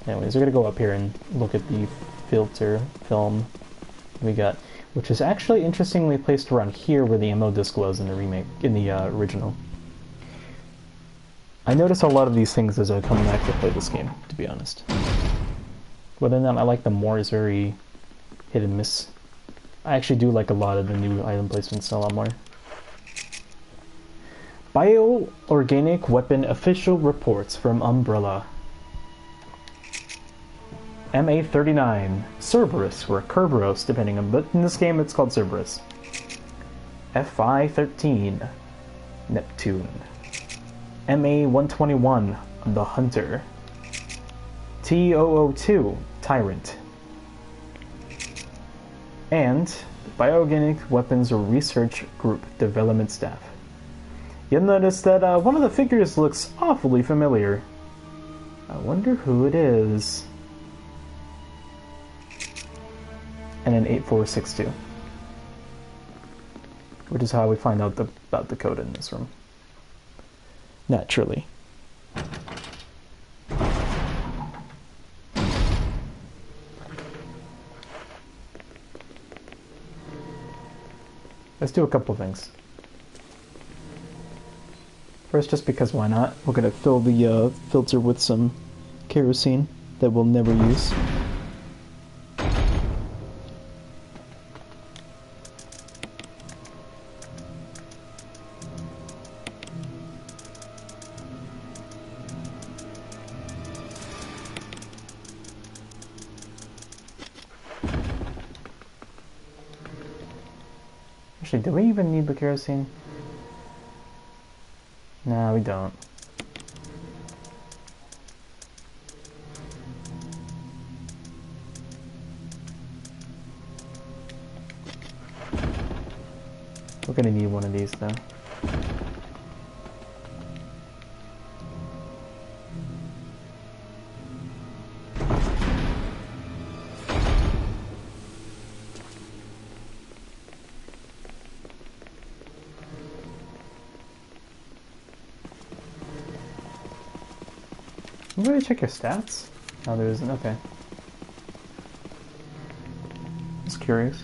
Anyways, we're gonna go up here and look at the filter film we got, which is actually interestingly placed around here where the ammo disc was in the remake, in the original. I notice a lot of these things as I come back to play this game, to be honest. Whether or not I like them more is very hit and miss. I actually do like a lot of the new item placements a lot more. Bioorganic weapon official reports from Umbrella. MA39, Cerberus, or Kerberos, depending on, but in this game it's called Cerberus. FI13, Neptune. MA121, the Hunter. T002, Tyrant. And Bioorganic Weapons Research Group Development Staff. You'll notice that one of the figures looks awfully familiar. I wonder who it is. And an 8462. Which is how we find out about the code in this room. Naturally. Let's do a couple things. First, just because why not? We're gonna fill the filter with some kerosene that we'll never use. Actually, do we even need the kerosene? No, we don't. We're gonna need one of these though. I'm gonna check your stats. Oh, there isn't. Okay. Just curious.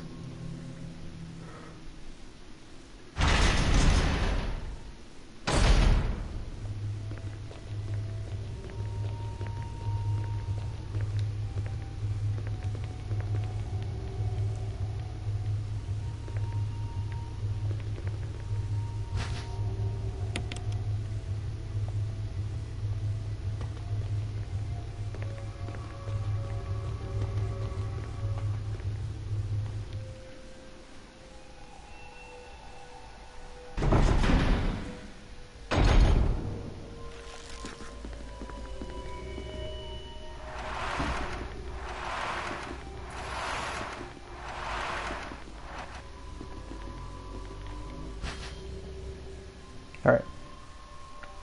Alright.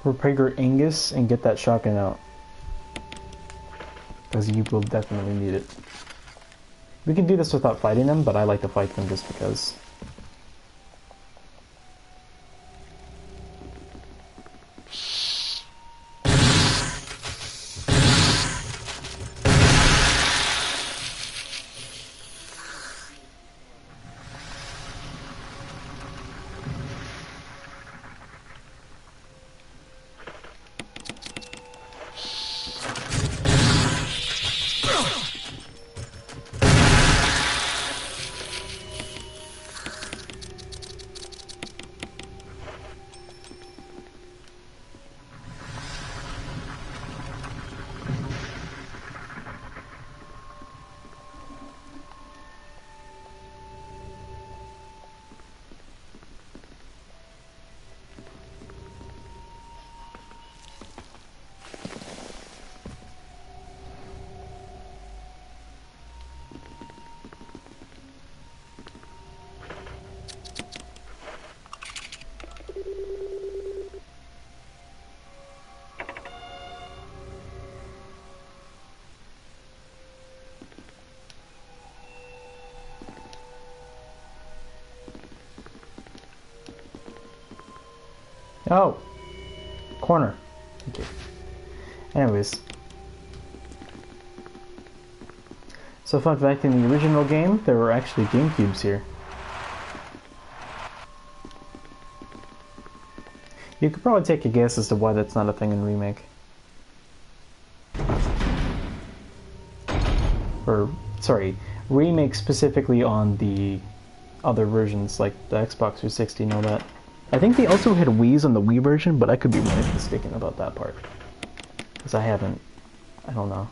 Repair Angus and get that shotgun out. Because you will definitely need it. We can do this without fighting them, but I like to fight them just because. Oh! Corner. Okay. Anyways. So fun fact, in the original game, there were actually GameCubes here. You could probably take a guess as to why that's not a thing in Remake. Or, sorry, Remake specifically on the other versions, like the Xbox 360 and all that. I think they also had Wii's on the Wii version, but I could be really mistaken about that part. Because I don't know.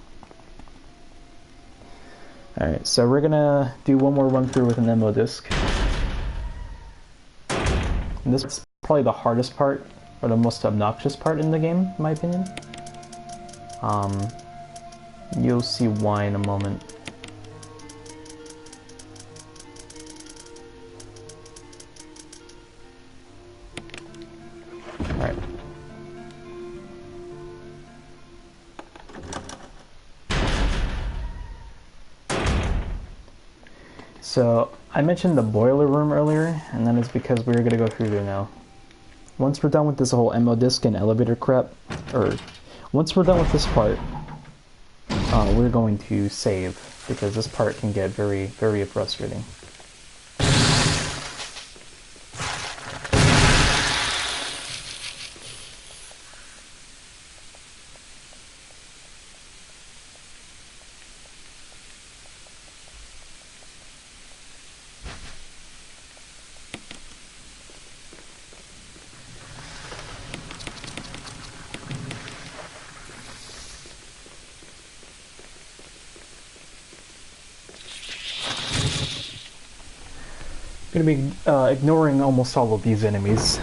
Alright, so we're gonna do one more run through with an ammo disc. And this is probably the hardest part, or the most obnoxious part in the game, in my opinion. You'll see why in a moment. Alright. So, I mentioned the boiler room earlier, and that is because we're going to go through there now. Once we're done with this whole ammo disc and elevator crap, or once we're done with this part, we're going to save, because this part can get very, very frustrating. gonna be ignoring almost all of these enemies.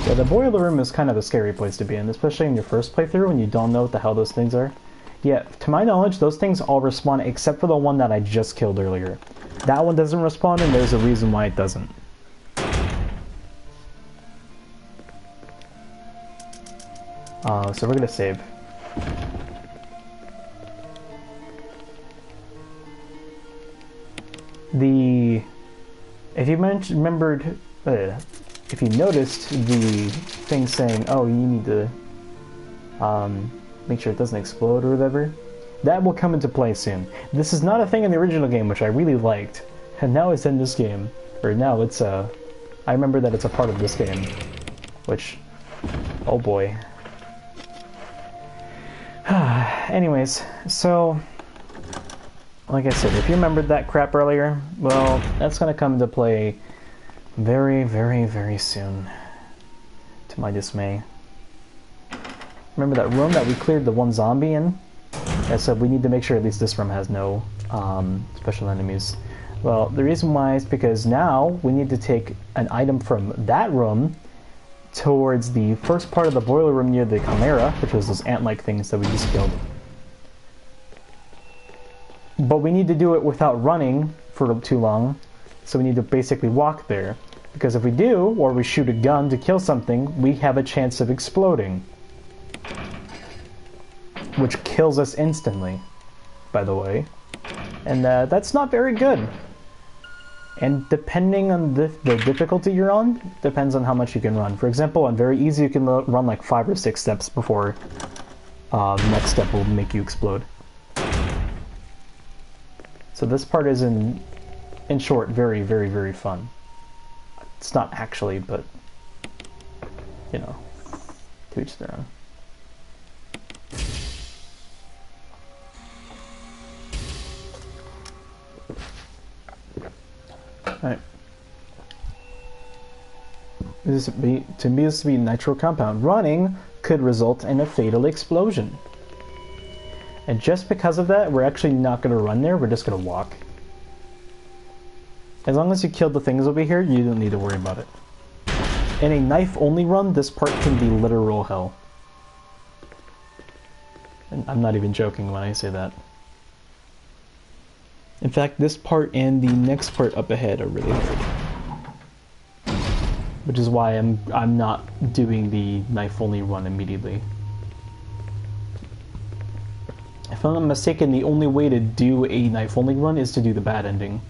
Yeah, the boiler room is kind of a scary place to be in, especially in your first playthrough when you don't know what the hell those things are. Yeah, to my knowledge, those things all respawn except for the one that I just killed earlier. That one doesn't respawn, and there's a reason why it doesn't. So we're gonna save. If you remembered, if you noticed the thing saying, "Oh, you need to make sure it doesn't explode" or whatever, that will come into play soon. This is not a thing in the original game, which I really liked, and now it's in this game, or now it's I remember that it's a part of this game, which, oh boy. Anyways, so like I said, if you remembered that crap earlier, well, that's gonna come into play very, very, very soon, to my dismay. Remember that room that we cleared the one zombie in? I said we need to make sure at least this room has no special enemies. Well, the reason why is because now we need to take an item from that room towards the first part of the boiler room near the Chimera, which was those ant-like things that we just killed. But we need to do it without running for too long, so we need to basically walk there. Because if we do, or we shoot a gun to kill something, we have a chance of exploding. Which kills us instantly, by the way. And that's not very good. And depending on the difficulty you're on, depends on how much you can run. For example, on very easy you can run like 5 or 6 steps before the next step will make you explode. So this part is, in short, very, very, very fun. It's not actually, but, you know, to each their own. Alright. This to me, this to be a nitro compound. Running could result in a fatal explosion. And just because of that, we're actually not going to run there, we're just going to walk. As long as you kill the things over here, you don't need to worry about it. In a knife-only run, this part can be literal hell. And I'm not even joking when I say that. In fact, this part and the next part up ahead are really hard. Which is why I'm not doing the knife-only run immediately. If I'm not mistaken, the only way to do a knife-only run is to do the bad ending.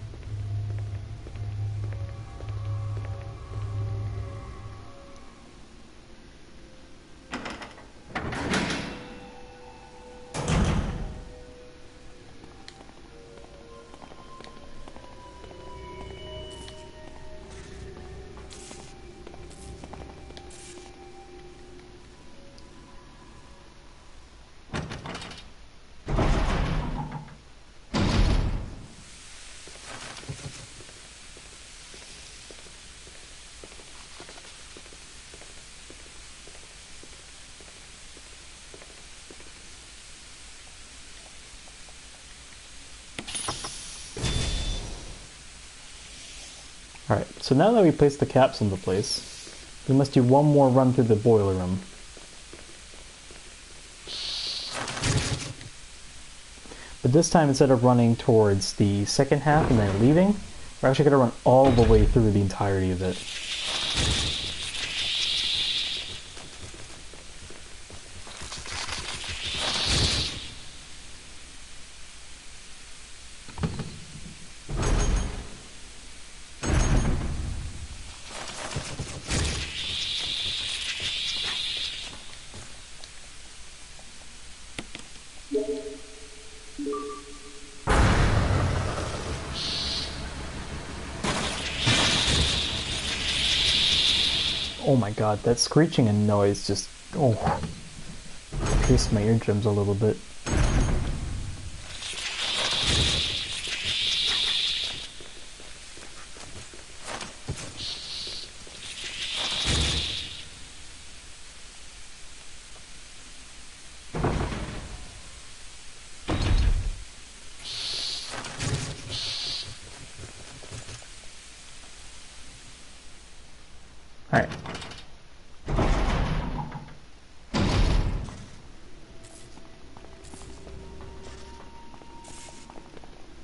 Alright, so now that we placed the caps into place, we must do one more run through the boiler room. But this time, instead of running towards the second half and then leaving, we're actually going to run all the way through the entirety of it. Oh my god, that screeching and noise just, oh, pierced my eardrums a little bit. Alright.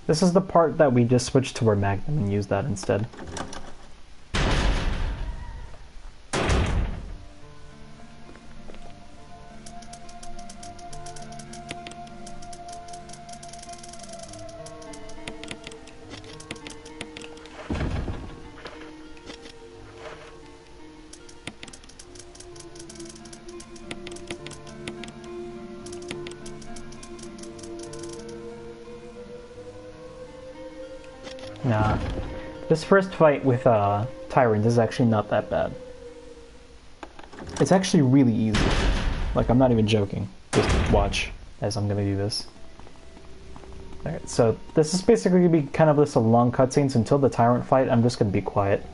This is the part that we just switched to our Magnum and used that instead. Nah, this first fight with Tyrant is actually not that bad. It's actually really easy. Like, I'm not even joking. Just watch as I'm gonna do this. Alright, so this is basically gonna be kind of just a long cutscenes until the Tyrant fight. I'm just gonna be quiet.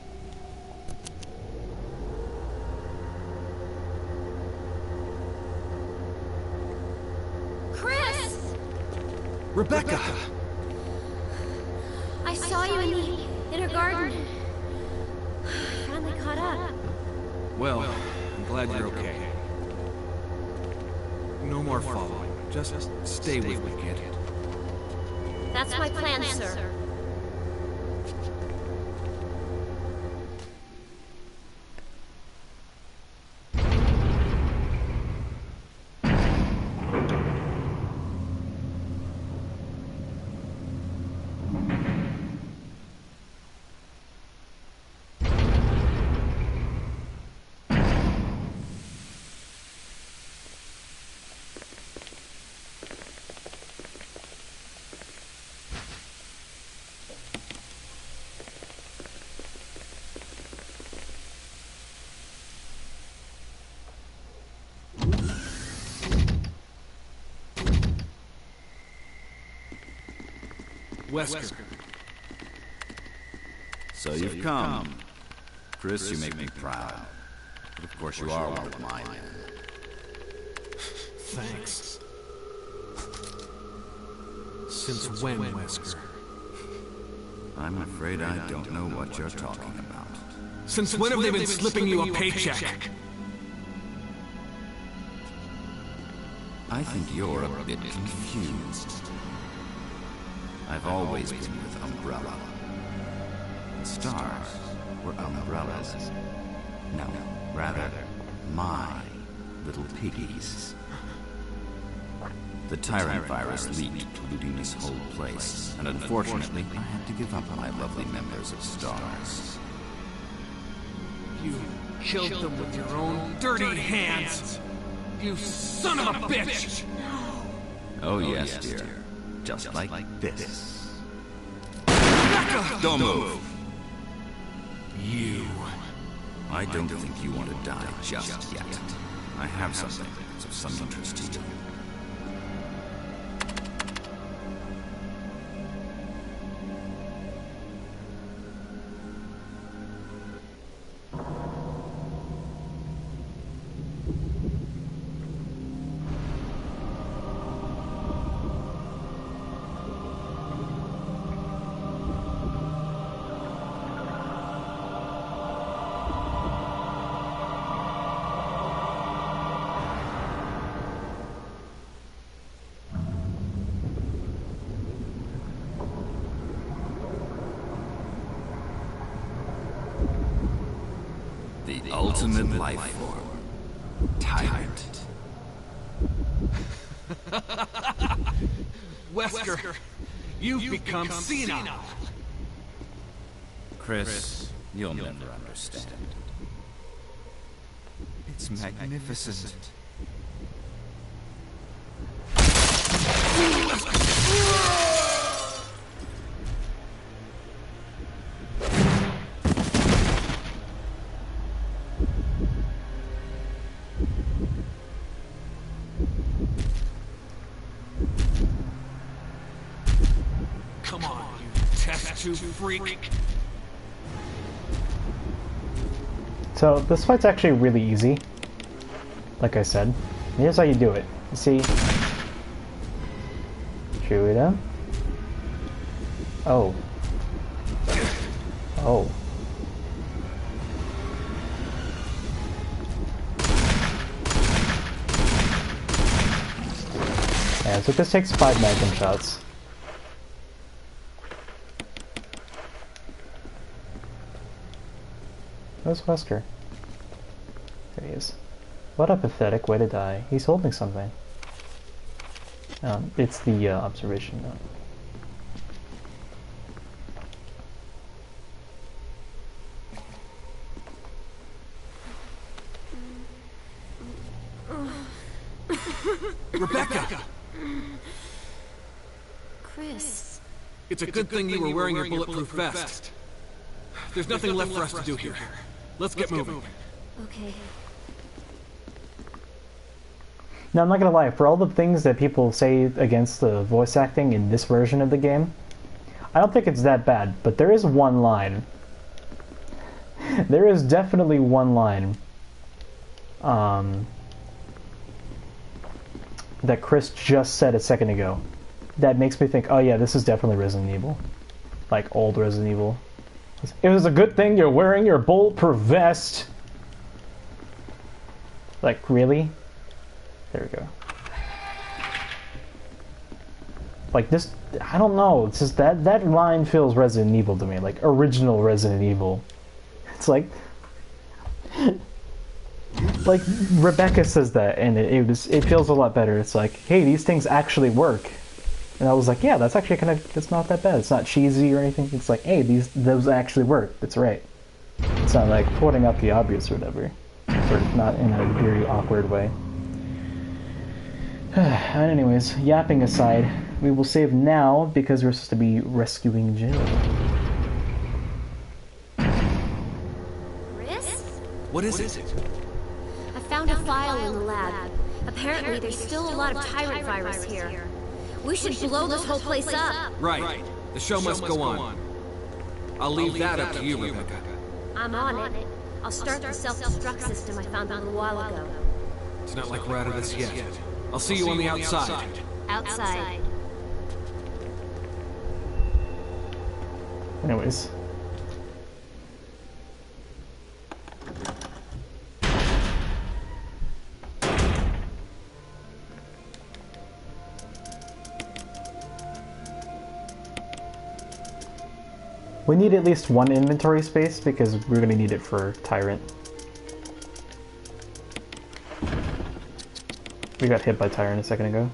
Chris! Rebecca! I saw you in the inner garden. I finally caught up. Well, I'm glad you're okay. No more following. Just stay with me, kid. That's my plan, sir. Wesker. So you've come. Chris, you make me proud. But of course you are one of mine. Thanks. Since when, Wesker? I'm afraid I don't know what you're talking about. Since when have they been slipping you a paycheck? I think you're a bit confused. I've always been with Umbrella. The stars were umbrellas. No, rather, my little piggies. The Tyrant virus leaked, polluting this whole place, and unfortunately, I had to give up my lovely members of stars. You killed them with your own dirty hands! You son of a bitch! Oh yes, dear. Just like this. Rebecca! Don't move! You... I don't think you want to die just yet. I have something that's of some interest to you. The ultimate life form. Tyrant. Wesker, you've become senile. Chris, you'll never understand. It's magnificent. test tube freak. So this fight's actually really easy. Like I said. Here's how you do it. You see? Chew it up. Oh. Oh. Yeah, so this takes 5 magnum shots. Where's Wesker? There he is. What a pathetic way to die. He's holding something. It's the observation note. Rebecca! Chris. It's a good thing you were wearing your bulletproof vest. There's nothing left for us to do here. Let's get moving. Okay. Now, I'm not gonna lie, for all the things that people say against the voice acting in this version of the game, I don't think it's that bad, but there is one line. There is definitely one line that Chris just said a second ago that makes me think, oh yeah, this is definitely Resident Evil. Like, old Resident Evil. It was a good thing you're wearing your bulletproof vest. Like, really? There we go. Like this, I don't know. It's just that line feels Resident Evil to me, like original Resident Evil. It's like Rebecca says that, and it feels a lot better. It's like, hey, these things actually work, and I was like, yeah, that's actually it's not that bad. It's not cheesy or anything. It's like, hey, those actually work. That's right. It's not like pointing out the obvious or whatever, or not in a very awkward way. And anyways, yapping aside, we will save now because we're supposed to be rescuing Jill. Chris? What is it? I found a file in the lab. Apparently, there's still a lot of tyrant virus here. We should blow this whole place up. Right. The show must go on. I'll leave that up to you, Rebecca. I'm on it. I'll start the self-destruct system I found a little while ago. It's not like we're out of this yet. I'll see you on the outside. Outside. Anyways. We need at least one inventory space because we're going to need it for Tyrant. We got hit by Tyrant a second ago.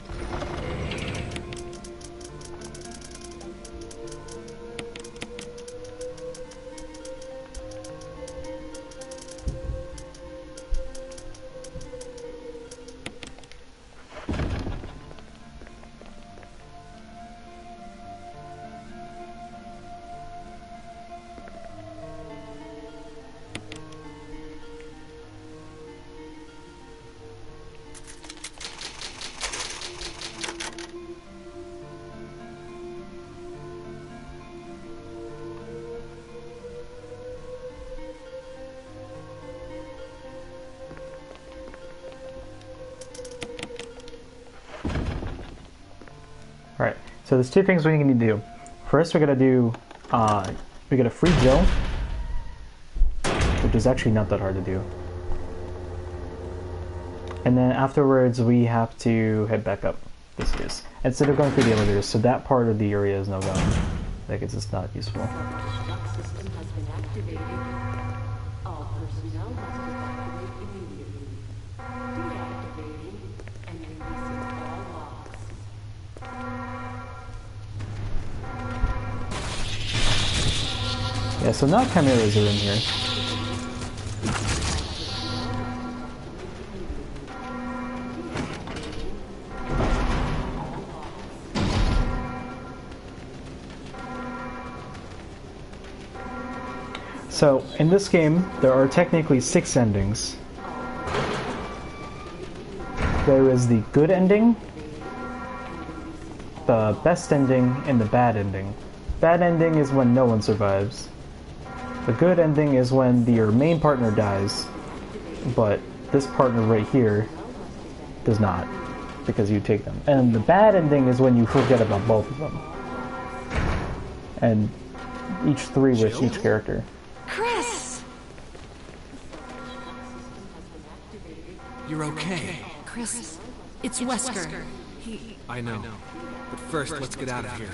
Alright, so there's two things we need to do. First, we're gonna do, we gotta free Jill, which is actually not that hard to do. And then afterwards, we have to head back up the stairs instead of going through the elevators. So that part of the area is now gone. Like, it's just not useful. Self-destruct system has been activated. All personnel must evacuate immediately. Deactivating and releasing all logs. Yeah, so now chimeras are in here. So, in this game, there are technically 6 endings. There is the good ending, the best ending, and the bad ending. Bad ending is when no one survives. The good ending is when your main partner dies, but this partner right here does not, because you take them. And the bad ending is when you forget about both of them. And each three with each character. Chris! You're okay. Chris, it's Wesker. I know. But first, let's get out of here.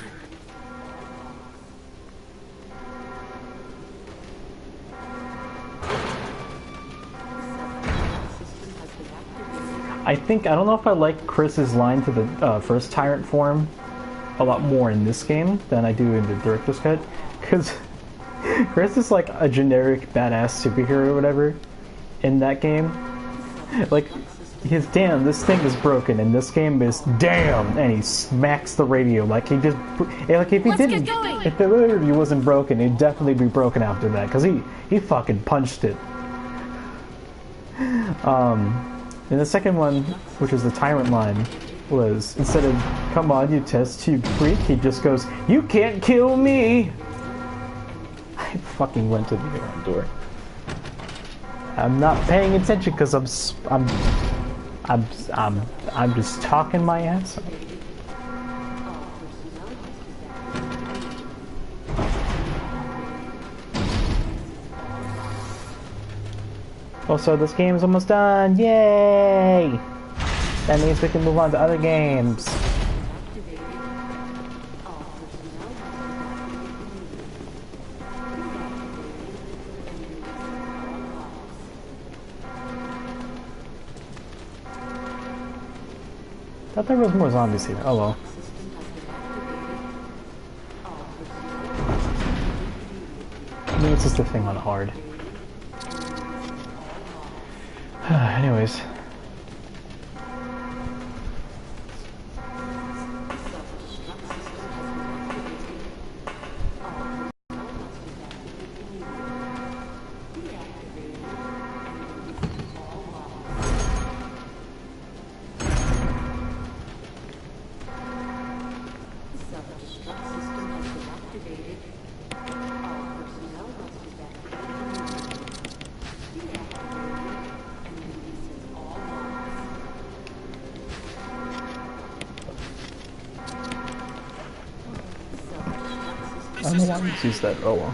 I don't know if I like Chris's line to the first Tyrant form a lot more in this game than I do in the director's cut, because Chris is like a generic badass superhero or whatever in that game. Like, his damn, this thing is broken, and this game is damn, and he smacks the radio like he just, like if he didn't, if the interview wasn't broken, it'd definitely be broken after that, because he fucking punched it. And the second one, which is the Tyrant line, was instead of "Come on, you test tube freak," he just goes, "You can't kill me." I fucking went to the wrong door. I'm not paying attention because I'm just talking my ass off. Also, this game's almost done. Yay! That means we can move on to other games. Thought there was more zombies here. Oh well. I mean, it's just a thing on hard. Anyways. I don't know why you use that. Oh well.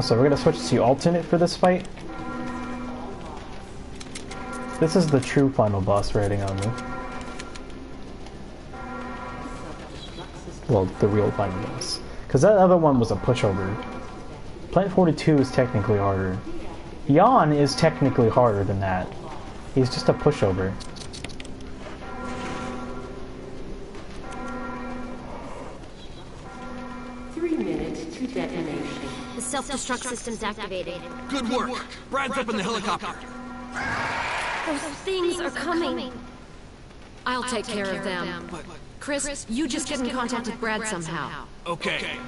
So we're gonna switch to alternate for this fight. This is the true final boss rating on me. Well, the real final boss. Because that other one was a pushover. Plant 42 is technically harder. Yawn is technically harder than that. He's just a pushover. The self-destruct system's activated. Good work. Brad's up in the helicopter. Those things are coming. I'll take care of them. But Chris, you just get in contact with Brad somehow. okay.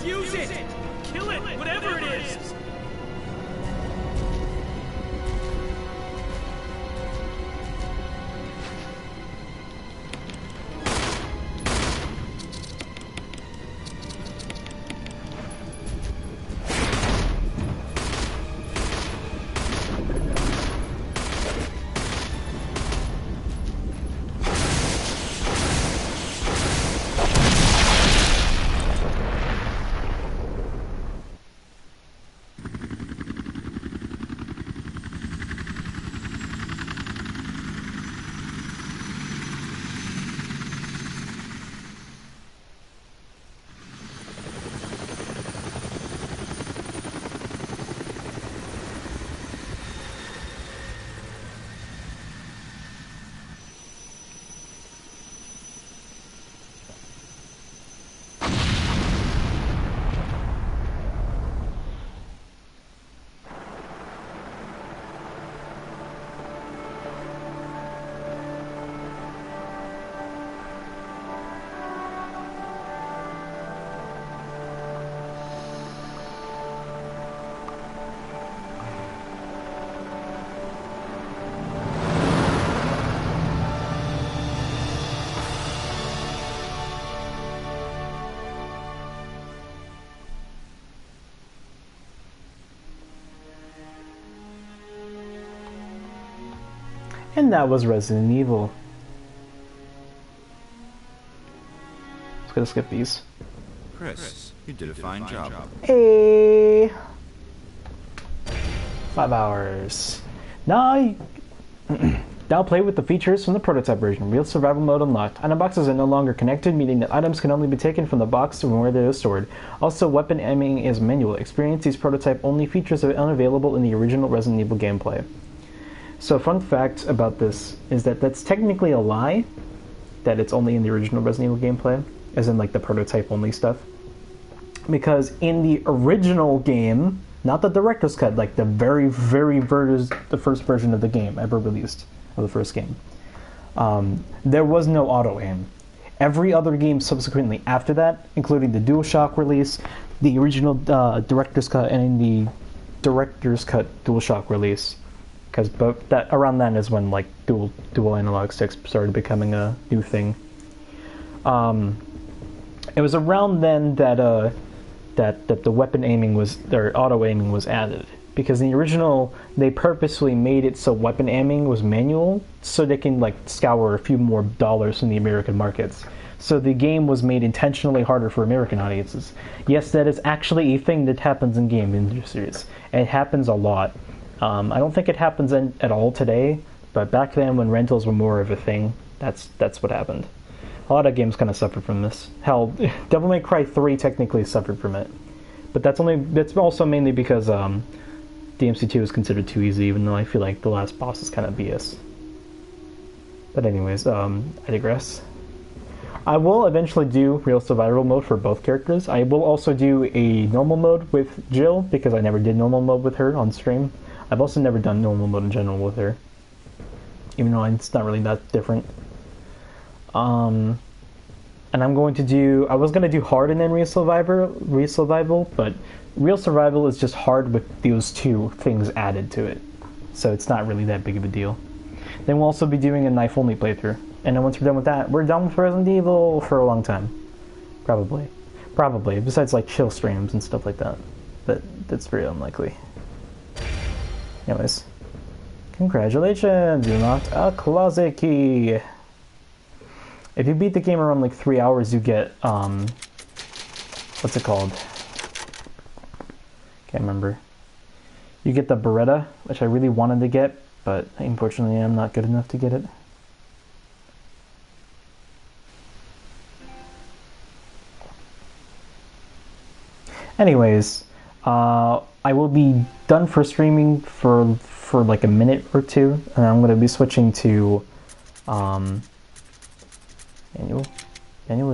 Defuse it! Kill it! Whatever it is! And that was Resident Evil. Let's go skip these. Chris, you did a fine job. Hey! 5 hours. Now, now play with the features from the prototype version. Real survival mode unlocked. Item boxes are no longer connected, meaning that items can only be taken from the box from where they are stored. Also, weapon aiming is manual. Experience these prototype-only features are unavailable in the original Resident Evil gameplay. So, fun fact about this is that that's technically a lie, that it's only in the original Resident Evil gameplay, as in like the prototype-only stuff. Because in the original game, not the director's cut, like the the first version of the game ever released, of the first game, there was no auto-aim. Every other game subsequently after that, including the DualShock release, the original director's cut, and the director's cut DualShock release, because that around then is when like dual analog sticks started becoming a new thing. It was around then that the weapon aiming was, or auto aiming was added, because in the original they purposely made it so weapon aiming was manual, so they can like scour a few more dollars from the American markets. So the game was made intentionally harder for American audiences. Yes, that is actually a thing that happens in game industries. It happens a lot. I don't think it happens at all today, but back then when rentals were more of a thing, that's what happened. A lot of games kind of suffered from this. Hell, Devil May Cry 3 technically suffered from it, but that's also mainly because DMC2 is considered too easy, even though I feel like the last boss is kind of BS. But anyways, I digress. I will eventually do real survival mode for both characters. I will also do a normal mode with Jill, because I never did normal mode with her on stream. I've also never done normal mode in general with her, even though it's not really that different. And I was going to do hard and then real survival, but real survival is just hard with those two things added to it, so it's not really that big of a deal. Then we'll also be doing a knife only playthrough, and then once we're done with that, we're done with Resident Evil for a long time. Probably, besides like chill streams and stuff like that, but that's very unlikely. Anyways, congratulations, you unlocked a closet key. If you beat the game around like 3 hours, you get, what's it called? Can't remember. You get the Beretta, which I really wanted to get, but unfortunately I'm not good enough to get it. Anyways, I will be done for streaming for like a minute or two, and I'm going to be switching to, manual,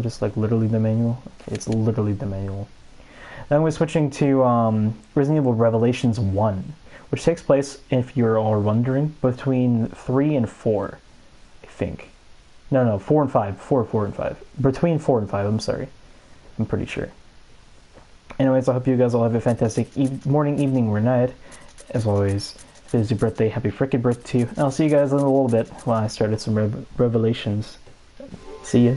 just like literally the manual. Okay, it's literally the manual. Then we're switching to Resident Evil Revelations 1, which takes place, if you're all wondering, between 3 and 4, I think. No, 4 and 5. 4 and 5. Between 4 and 5, I'm sorry. I'm pretty sure. Anyways, I hope you guys all have a fantastic morning, evening, or night. As always, if it is your birthday, happy frickin' birthday to you. And I'll see you guys in a little bit while I started some revelations. See ya.